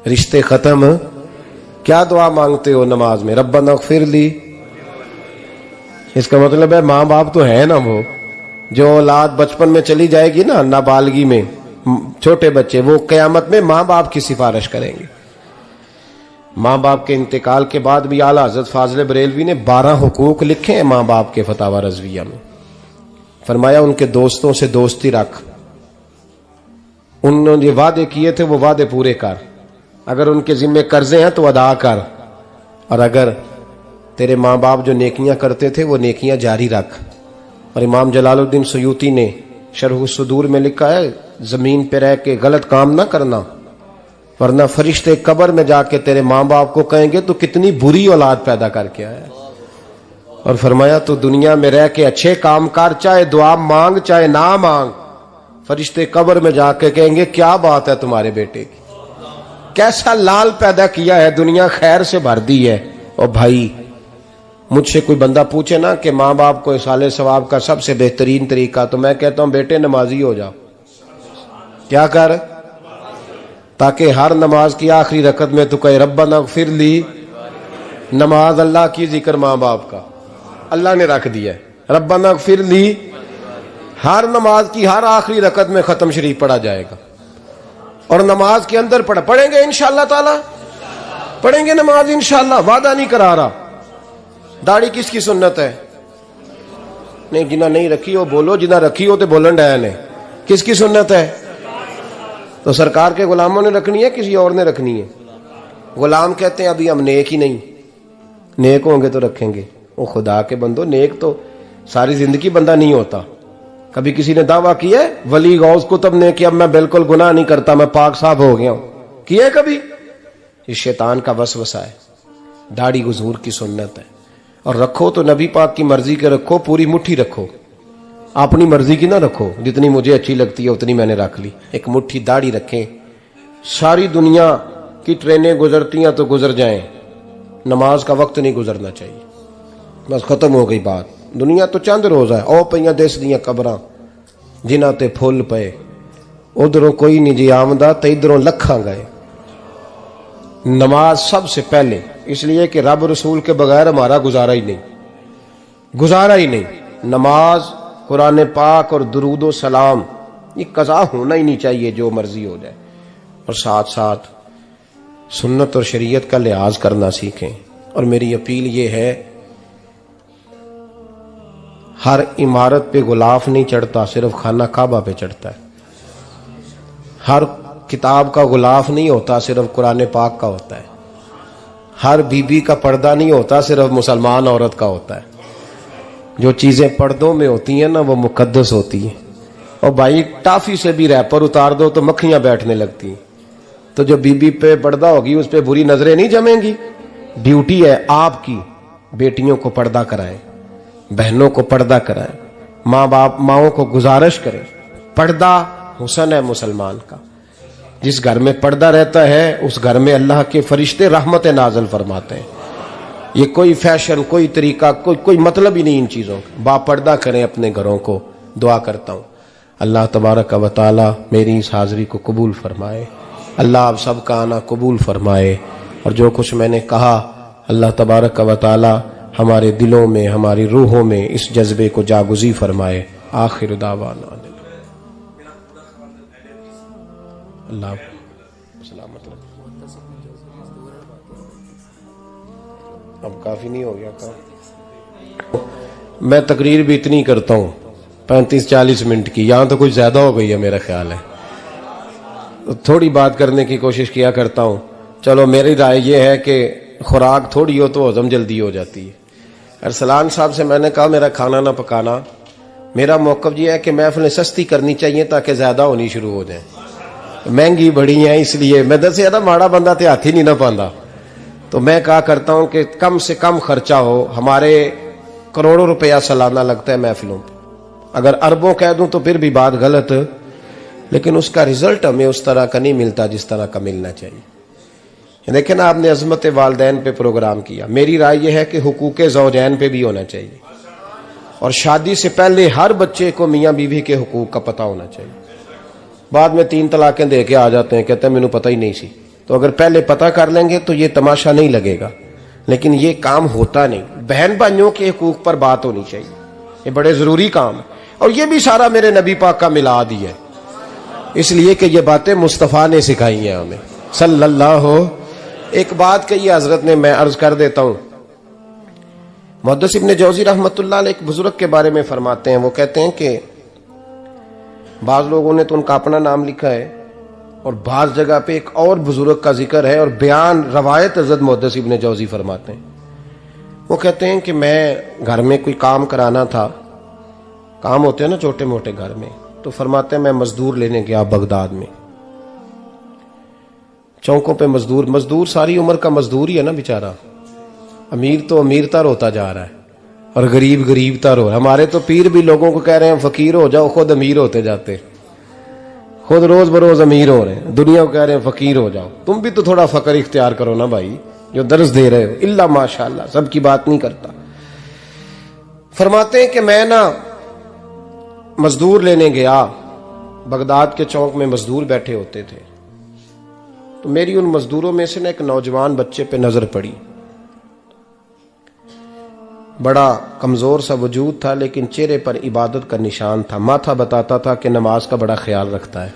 रिश्ते खत्म, क्या दुआ मांगते हो नमाज में? रब्बना इग़फिरली। इसका मतलब है मां बाप तो है ना, वो जो औलाद बचपन में चली जाएगी ना, नाबालगी में, छोटे बच्चे, वो कयामत में मां बाप की सिफारिश करेंगे। मां बाप के इंतकाल के बाद भी आला हज़रत फाज़िल बरेलवी ने 12 हुकूक लिखे हैं मां बाप के फतावा रज़विया में। फरमाया उनके दोस्तों से दोस्ती रख, उन्होंने वादे किए थे वो वादे पूरे कर, अगर उनके जिम्मे कर्जे हैं तो अदा कर, और अगर तेरे माँ बाप जो नेकियां करते थे वो नेकियां जारी रख। और इमाम जलालुद्दीन सयूती ने शरह सुदूर में लिखा है, जमीन पे रह के गलत काम ना करना, वरना फरिश्ते कब्र में जाके तेरे माँ बाप को कहेंगे तो कितनी बुरी औलाद पैदा करके आया। और फरमाया तो दुनिया में रह के अच्छे काम कर, चाहे दुआ मांग चाहे ना मांग, फरिश्ते कब्र में जाके कहेंगे क्या बात है तुम्हारे बेटे की, कैसा लाल पैदा किया है, दुनिया खैर से भर दी है। और भाई मुझसे कोई बंदा पूछे ना कि माँ बाप को इसाले सवाब का सबसे बेहतरीन तरीका, तो मैं कहता हूं बेटे नमाजी हो जाओ। क्या कर, ताकि हर नमाज की आखिरी रकत में तू कहे रब्बना इग़फिरली। नमाज अल्लाह की, जिक्र माँ बाप का अल्लाह ने रख दिया है, रब्बना इग़फिरली हर नमाज की हर आखिरी रकत में खत्म शरीफ पढ़ा जाएगा। और नमाज के अंदर पढ़ेंगे इंशाअल्लाह ताला, पढ़ेंगे नमाज इंशाअल्लाह, वादा नहीं करा रहा। दाढ़ी किसकी सुन्नत है? नहीं, जिना नहीं रखी हो बोलो, जिना रखी हो तो बोलन डाया ने। किसकी सुन्नत है? तो सरकार के गुलामों ने रखनी है, किसी और ने रखनी है? गुलाम कहते हैं अभी हम नेक ही नहीं, नेक होंगे तो रखेंगे। वो खुदा के बंदो, नेक तो सारी जिंदगी बंदा नहीं होता। कभी किसी ने दावा किया है वली गौस कुतुब ने कि अब मैं बिल्कुल गुनाह नहीं करता, मैं पाक साफ हो गया हूं? किया है कभी? ये शैतान का वसवसा है। दाढ़ी हुजूर की सुन्नत है, और रखो तो नबी पाक की मर्जी के रखो, पूरी मुट्ठी रखो, अपनी मर्जी की ना रखो। जितनी मुझे अच्छी लगती है उतनी मैंने रख ली। एक मुट्ठी दाढ़ी रखें, सारी दुनिया की ट्रेनें गुजरती हैं तो गुजर जाएं, नमाज का वक्त नहीं गुजरना चाहिए। बस खत्म हो गई बात। दुनिया तो चंद रोज है, ओ पईयां देश दियां कबरां जिन्हां ते फुल पे, उधरों कोई नहीं जी आमदा ते इधरों लखां गए। नमाज सबसे पहले, इसलिए कि रब रसूल के बगैर हमारा गुजारा ही नहीं, गुजारा ही नहीं। नमाज, कुरान पाक और दुरूद व सलाम, ये कज़ा होना ही नहीं चाहिए, जो मर्जी हो जाए। और साथ साथ सुन्नत और शरीयत का लिहाज करना सीखें। और मेरी अपील ये है, हर इमारत पे गुलाफ नहीं चढ़ता, सिर्फ खाना काबा पे चढ़ता है। हर किताब का गुलाफ नहीं होता, सिर्फ कुरान पाक का होता है। हर बीबी का पर्दा नहीं होता, सिर्फ मुसलमान औरत का होता है। जो चीजें पर्दों में होती हैं ना, वो मुकद्दस होती हैं। और भाई टाफी से भी रैपर उतार दो तो मक्खियां बैठने लगती हैं। तो जो बीबी पे पर्दा होगी उस पे बुरी नजरें नहीं जमेंगी। ड्यूटी है आपकी, बेटियों को पर्दा कराएं, बहनों को पर्दा कराएं, माँ बाप माओं को गुजारिश करें। पर्दा हुस्न है मुसलमान का। जिस घर में पर्दा रहता है उस घर में अल्लाह के फरिश्ते रहमत नाज़िल फरमाते हैं। ये कोई फैशन, कोई तरीका, कोई मतलब ही नहीं इन चीज़ों का। बापर्दा करें अपने घरों को। दुआ करता हूँ अल्लाह तबारक व तआला मेरी इस हाज़िरी को कबूल फरमाए। अल्लाह आप सबका आना कबूल फरमाए। और जो कुछ मैंने कहा अल्लाह तबारक व तआला हमारे दिलों में, हमारी रूहों में इस जज्बे को जागुज़ी फरमाए। आखिर दावाना अल्लाह सलामत रखे। अब काफी नहीं हो गया काम? मैं तकरीर भी इतनी करता हूँ 35-40 मिनट की, यहां तो कुछ ज्यादा हो गई है मेरा ख्याल है। तो थोड़ी बात करने की कोशिश किया करता हूँ। चलो मेरी राय ये है कि खुराक थोड़ी हो तो हजम जल्दी हो जाती है। अरसलान साहब से मैंने कहा मेरा खाना ना पकाना। मेरा मौक़िफ़ ये है कि महफ़िलें सस्ती करनी चाहिए ताकि ज्यादा होनी शुरू हो जाए। महंगी बड़ी है, इसलिए मैं दसिया ना माड़ा बंदा ते हाथ ही नहीं ना पाता। तो मैं कहा करता हूं कि कम से कम खर्चा हो। हमारे करोड़ों रुपया सालाना लगता है महफिलों पर, अगर अरबों कह दूं तो फिर भी बात गलत, लेकिन उसका रिजल्ट हमें उस तरह का नहीं मिलता जिस तरह का मिलना चाहिए। देखें ना, आपने अजमत वालदैन पे प्रोग्राम किया, मेरी राय यह है कि हुकूक ज़ौजैन पे भी होना चाहिए, और शादी से पहले हर बच्चे को मियाँ बीवी के हुकूक का पता होना चाहिए। बाद में 3 तलाकें दे के आ जाते हैं, कहते हैं मैंने पता ही नहीं सी। तो अगर पहले पता कर लेंगे तो ये तमाशा नहीं लगेगा, लेकिन ये काम होता नहीं। बहन भाइयों के हुकूक पर बात होनी चाहिए, ये बड़े जरूरी काम है, और ये भी सारा मेरे नबी पाक का मिलाद ही है, इसलिए कि ये बातें मुस्तफ़ा ने सिखाई हैं हमें सल्लल्लाहु। एक बात कही हजरत ने, मैं अर्ज कर देता हूं। मुहद्दिस इब्न जौज़ी रहमतुल्लाह अलैह एक बुजुर्ग के बारे में फरमाते हैं, वो कहते हैं कि बाज लोगों ने तो उनका अपना नाम लिखा है, और बाज जगह पे एक और बुजुर्ग का जिक्र है, और बयान रवायत हजरत मुहद्दिस इब्न जौज़ी फरमाते हैं। वो कहते हैं कि मैं घर में कोई काम कराना था, काम होते हैं ना छोटे मोटे घर में, तो फरमाते हैं मैं मजदूर लेने गया बगदाद में। चौकों पे मजदूर सारी उम्र का मजदूर ही है ना बेचारा। अमीर तो अमीरतर होता जा रहा है और गरीब गरीबतर हो रहा है। हमारे तो पीर भी लोगों को कह रहे हैं फकीर हो जाओ, खुद अमीर होते जाते, खुद रोज बरोज अमीर हो रहे हैं। दुनिया को कह रहे हैं फकीर हो जाओ। तुम भी तो थोड़ा फकर इख्तियार करो ना भाई, जो दर्ज दे रहे हो। इल्ला माशाअल्लाह, सबकी बात नहीं करता। फरमाते हैं कि मैं ना मजदूर लेने गया, बगदाद के चौक में मजदूर बैठे होते थे, तो मेरी उन मजदूरों में से ना एक नौजवान बच्चे पे नजर पड़ी। बड़ा कमजोर सा वजूद था, लेकिन चेहरे पर इबादत का निशान था। माथा बताता था कि नमाज का बड़ा ख्याल रखता है।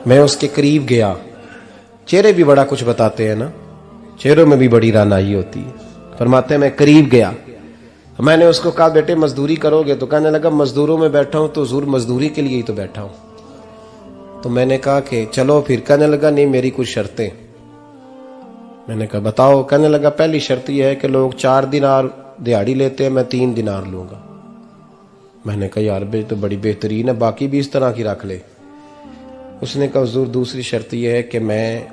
मैं उसके करीब गया, चेहरे भी बड़ा कुछ बताते हैं ना, चेहरों में भी बड़ी रानाई होती है। फरमाते हैं मैं करीब गया, मैंने उसको कहा बेटे मजदूरी करोगे? तो कहने लगा मजदूरों में बैठा हूं तो हुजूर मजदूरी के लिए ही तो बैठा हूं। तो मैंने कहा कि चलो फिर। कहने लगा नहीं मेरी कुछ शर्तें। मैंने कहा बताओ? कहने लगा पहली शर्त यह है कि लोग 4 दिनार दिहाड़ी लेते हैं, मैं 3 दिनार लूंगा। मैंने कहा यार बे तो बड़ी बेहतरीन है, बाकी भी इस तरह की रख ले। उसने कहा हुजूर दूसरी शर्त यह है कि मैं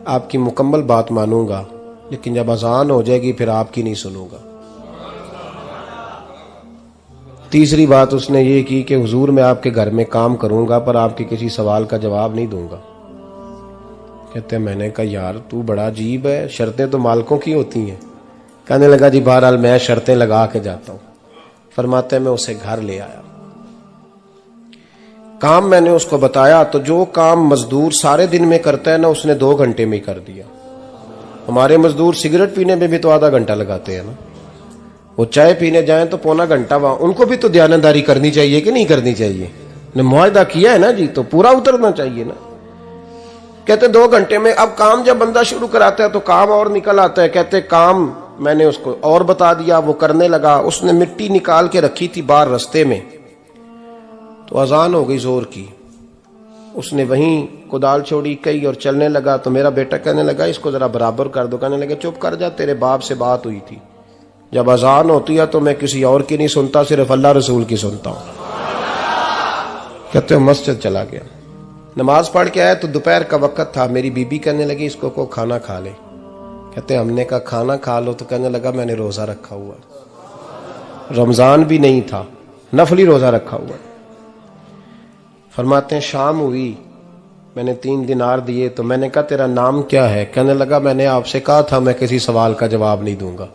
आपकी मुकम्मल बात मानूंगा, लेकिन जब अजान हो जाएगी फिर आपकी नहीं सुनूंगा। तीसरी बात उसने ये की कि हुजूर मैं आपके घर में काम करूंगा पर आपके किसी सवाल का जवाब नहीं दूंगा। कहते हैं मैंने कहा यार तू बड़ा अजीब है, शर्तें तो मालिकों की होती हैं। कहने लगा जी बहरहाल मैं शर्तें लगा के जाता हूं। फरमाते हैं मैं उसे घर ले आया, काम मैंने उसको बताया, तो जो काम मजदूर सारे दिन में करता है ना, उसने 2 घंटे में कर दिया। हमारे मजदूर सिगरेट पीने में भी तो आधा घंटा लगाते हैं ना, वो चाय पीने जाएं तो पौना घंटा वहां। उनको भी तो दयानतदारी करनी चाहिए कि नहीं करनी चाहिए? ने मुआहदा किया है ना जी, तो पूरा उतरना चाहिए ना। कहते 2 घंटे में। अब काम जब बंदा शुरू कराता है तो काम और निकल आता है। कहते काम मैंने उसको और बता दिया, वो करने लगा। उसने मिट्टी निकाल के रखी थी बाहर रास्ते में, तो अजान हो गई जोर की। उसने वहीं कुदाल छोड़ी कई और चलने लगा। तो मेरा बेटा कहने लगा इसको जरा बराबर कर दो। कहने लगा चुप कर जा, तेरे बाप से बात हुई थी, जब अजान होती है तो मैं किसी और की नहीं सुनता, सिर्फ अल्लाह रसूल की सुनता हूं। कहते हो मस्जिद चला गया, नमाज पढ़ के आया तो दोपहर का वक्त था। मेरी बीबी कहने लगी इसको को खाना खा ले। कहते हमने कहा खाना खा लो, तो कहने लगा मैंने रोजा रखा हुआ, रमजान भी नहीं था, नफली रोजा रखा हुआ। फरमाते हैं शाम हुई, मैंने 3 दिनार दिए। तो मैंने कहा तेरा नाम क्या है? कहने लगा मैंने आपसे कहा था मैं किसी सवाल का जवाब नहीं दूंगा।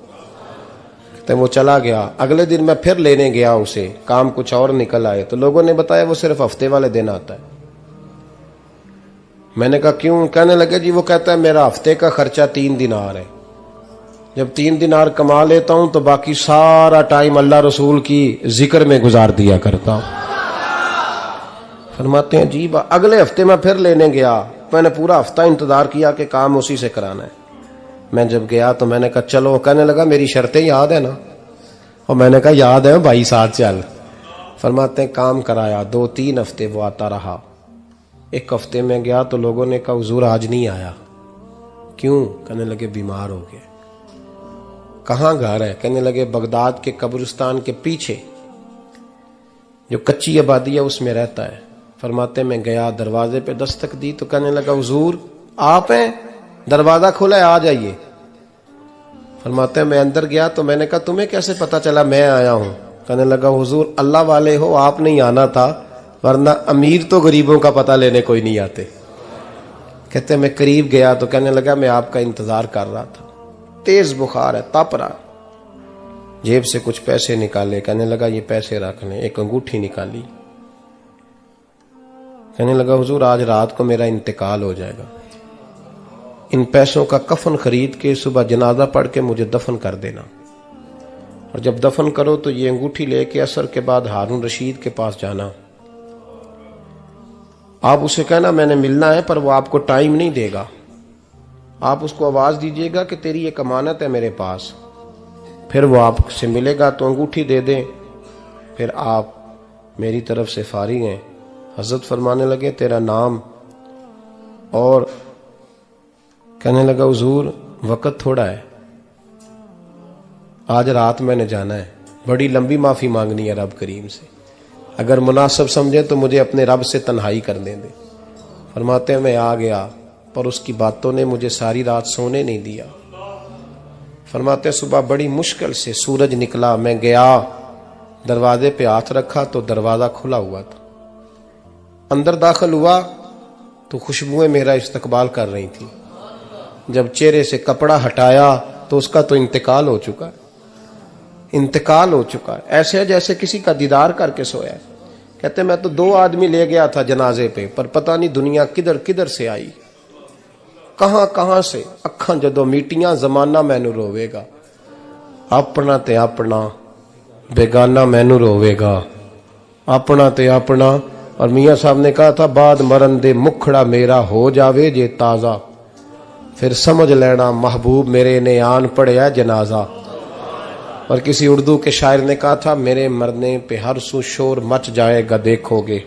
तो वो चला गया। अगले दिन मैं फिर लेने गया उसे, काम कुछ और निकल आए। तो लोगों ने बताया वो सिर्फ हफ्ते वाले दिन आता है। मैंने कहा क्यों? कहने लगे जी वो कहता है मेरा हफ्ते का खर्चा 3 दिनार है, जब 3 दिनार कमा लेता हूं तो बाकी सारा टाइम अल्लाह रसूल की जिक्र में गुजार दिया करता हूं। फरमाते हैं जी अगले हफ्ते मैं फिर लेने गया, मैंने पूरा हफ्ता इंतजार किया कि काम उसी से कराना है। मैं जब गया तो मैंने कहा चलो। कहने लगा मेरी शर्तें याद है ना? और मैंने कहा याद है भाई, साथ चल। फरमाते हैं काम कराया, 2-3 हफ्ते वो आता रहा। 1 हफ्ते में गया तो लोगों ने कहा हुजूर आज नहीं आया। क्यों? कहने लगे बीमार हो गए। कहाँ घर है? कहने लगे बगदाद के कब्रिस्तान के पीछे जो कच्ची आबादी है उसमें रहता है। फरमाते मैं गया, दरवाजे पे दस्तक दी तो कहने लगा हुजूर आप हैं, दरवाजा खुला है, आ जाइए। फरमाते मैं अंदर गया तो मैंने कहा तुम्हें कैसे पता चला मैं आया हूं? कहने लगा हुजूर अल्लाह वाले हो, आप नहीं आना था, वरना अमीर तो गरीबों का पता लेने कोई नहीं आते। कहते मैं करीब गया तो कहने लगा मैं आपका इंतजार कर रहा था, तेज बुखार है, तप रहा। जेब से कुछ पैसे निकाले, कहने लगा ये पैसे रख लें। एक अंगूठी निकाली, कहने लगा हुजूर आज रात को मेरा इंतकाल हो जाएगा, इन पैसों का कफन खरीद के सुबह जनाजा पढ़ के मुझे दफन कर देना, और जब दफन करो तो ये अंगूठी लेके असर के बाद हारून रशीद के पास जाना। आप उसे कहना मैंने मिलना है, पर वो आपको टाइम नहीं देगा। आप उसको आवाज दीजिएगा कि तेरी एक अमानत है मेरे पास, फिर वो आपसे मिलेगा तो अंगूठी दे दें, फिर आप मेरी तरफ से फारिग हैं। हजरत फरमाने लगे तेरा नाम? और कहने लगा हुजूर वक्त थोड़ा है, आज रात मैंने जाना है, बड़ी लंबी माफी मांगनी है रब करीम से, अगर मुनासिब समझे तो मुझे अपने रब से तन्हाई करने दे। फरमाते हैं मैं आ गया, पर उसकी बातों ने मुझे सारी रात सोने नहीं दिया। फरमाते सुबह बड़ी मुश्किल से सूरज निकला, मैं गया, दरवाजे पे हाथ रखा तो दरवाजा खुला हुआ था। अंदर दाखिल हुआ तो खुशबुएं मेरा इस्तकबाल कर रही थी। जब चेहरे से कपड़ा हटाया तो उसका तो इंतकाल हो चुका है, इंतकाल हो चुका है, ऐसे है जैसे किसी का दीदार करके सोया है। कहते मैं तो 2 आदमी ले गया था जनाजे पे, पर पता नहीं दुनिया किधर किधर से आई, कहां कहां से। अखां जदों मीटियां जमाना मैनू रोवेगा, अपना ते अपना बेगाना मैनू रोवेगा, अपना ते अपना। और मियां साहब ने कहा था बाद मरन दे मुखड़ा मेरा हो जावे जे ताजा, फिर समझ लेना महबूब मेरे ने आन पड़िया जनाजा। और किसी उर्दू के शायर ने कहा था मेरे मरने पे हर सू शोर मच जाएगा देखोगे,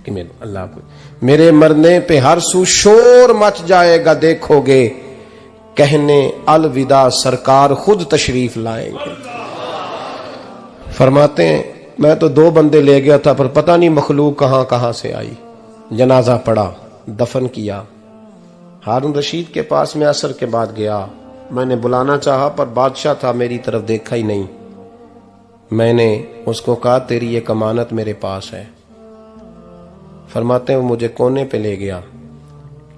कि अल्लाह मेरे मरने पे हर सू शोर मच जाएगा देखोगे, कहने अलविदा सरकार खुद तशरीफ लाएंगे। फरमाते हैं मैं तो 2 बंदे ले गया था, पर पता नहीं मखलूक कहां कहां से आई। जनाजा पड़ा, दफन किया। हारून रशीद के पास में असर के बाद गया, मैंने बुलाना चाहा पर बादशाह था, मेरी तरफ देखा ही नहीं। मैंने उसको कहा तेरी एक अमानत मेरे पास है। फरमाते हैं वो मुझे कोने पे ले गया,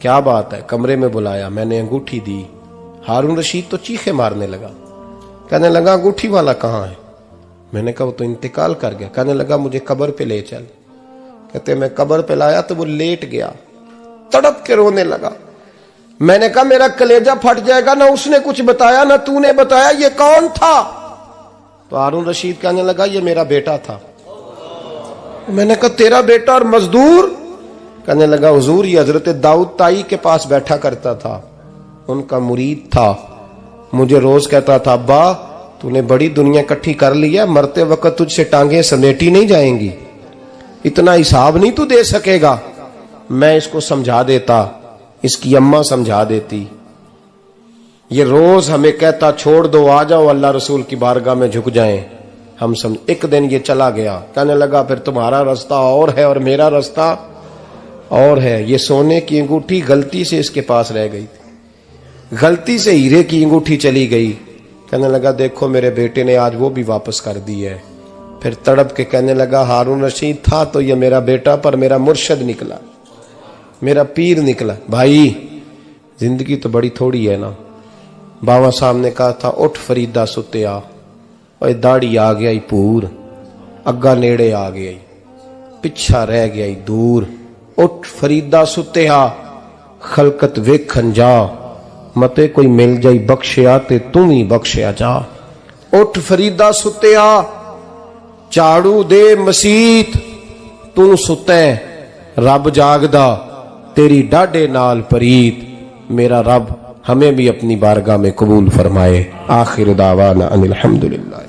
क्या बात है, कमरे में बुलाया, मैंने अंगूठी दी। हारून रशीद तो चीखे मारने लगा, कहने लगा अंगूठी वाला कहाँ है? मैंने कहा वो तो इंतकाल कर गया। कहने लगा मुझे कब्र पे ले चल। कहते मैं कब्र पे लाया तो वो लेट गया, तड़प के रोने लगा। मैंने कहा मेरा कलेजा फट जाएगा, ना उसने कुछ बताया ना तूने बताया, ये कौन था? तो हारून रशीद कहने लगा ये मेरा बेटा था। मैंने कहा तेरा बेटा और मजदूर? कहने लगा हुजूर ये हजरत दाऊद ताई के पास बैठा करता था, उनका मुरीद था, मुझे रोज कहता था अब्बा तूने बड़ी दुनिया इकट्ठी कर ली है, मरते वक्त तुझसे टांगे समेटी नहीं जाएंगी, इतना हिसाब नहीं तू दे सकेगा। मैं इसको समझा देता, इसकी अम्मा समझा देती। ये रोज हमें कहता छोड़ दो, आ जाओ अल्लाह रसूल की बारगाह में झुक जाएं। हम समझ। एक दिन ये चला गया, कहने लगा फिर तुम्हारा रास्ता और है और मेरा रास्ता और है। ये सोने की अंगूठी गलती से इसके पास रह गई थी, गलती से हीरे की अंगूठी चली गई। कहने लगा देखो मेरे बेटे ने आज वो भी वापस कर दी है। फिर तड़प के कहने लगा हारून रशीद था तो ये मेरा बेटा, पर मेरा मुर्शद निकला, मेरा पीर निकला। भाई जिंदगी तो बड़ी थोड़ी है ना। बाबा साहब ने कहा था उठ फरीदा सुत्या, और दाढ़ी आ गया पूर, अग्गा नेड़े आ गया, पिछा रह गया दूर। उठ फरीदा सुत्या खलकत वेखन जा, मते कोई मिल जाई बख्शिया ते तू ही बख्शिया जा। उठ फरीदा सुत्या झाड़ू दे मसीत, तू सुते रब जागदा, तेरी डाडे नाल परीत। मेरा रब हमें भी अपनी बारगाह में कबूल फरमाए। आखिर दावाना अनिल हम्दुलिल्लाह।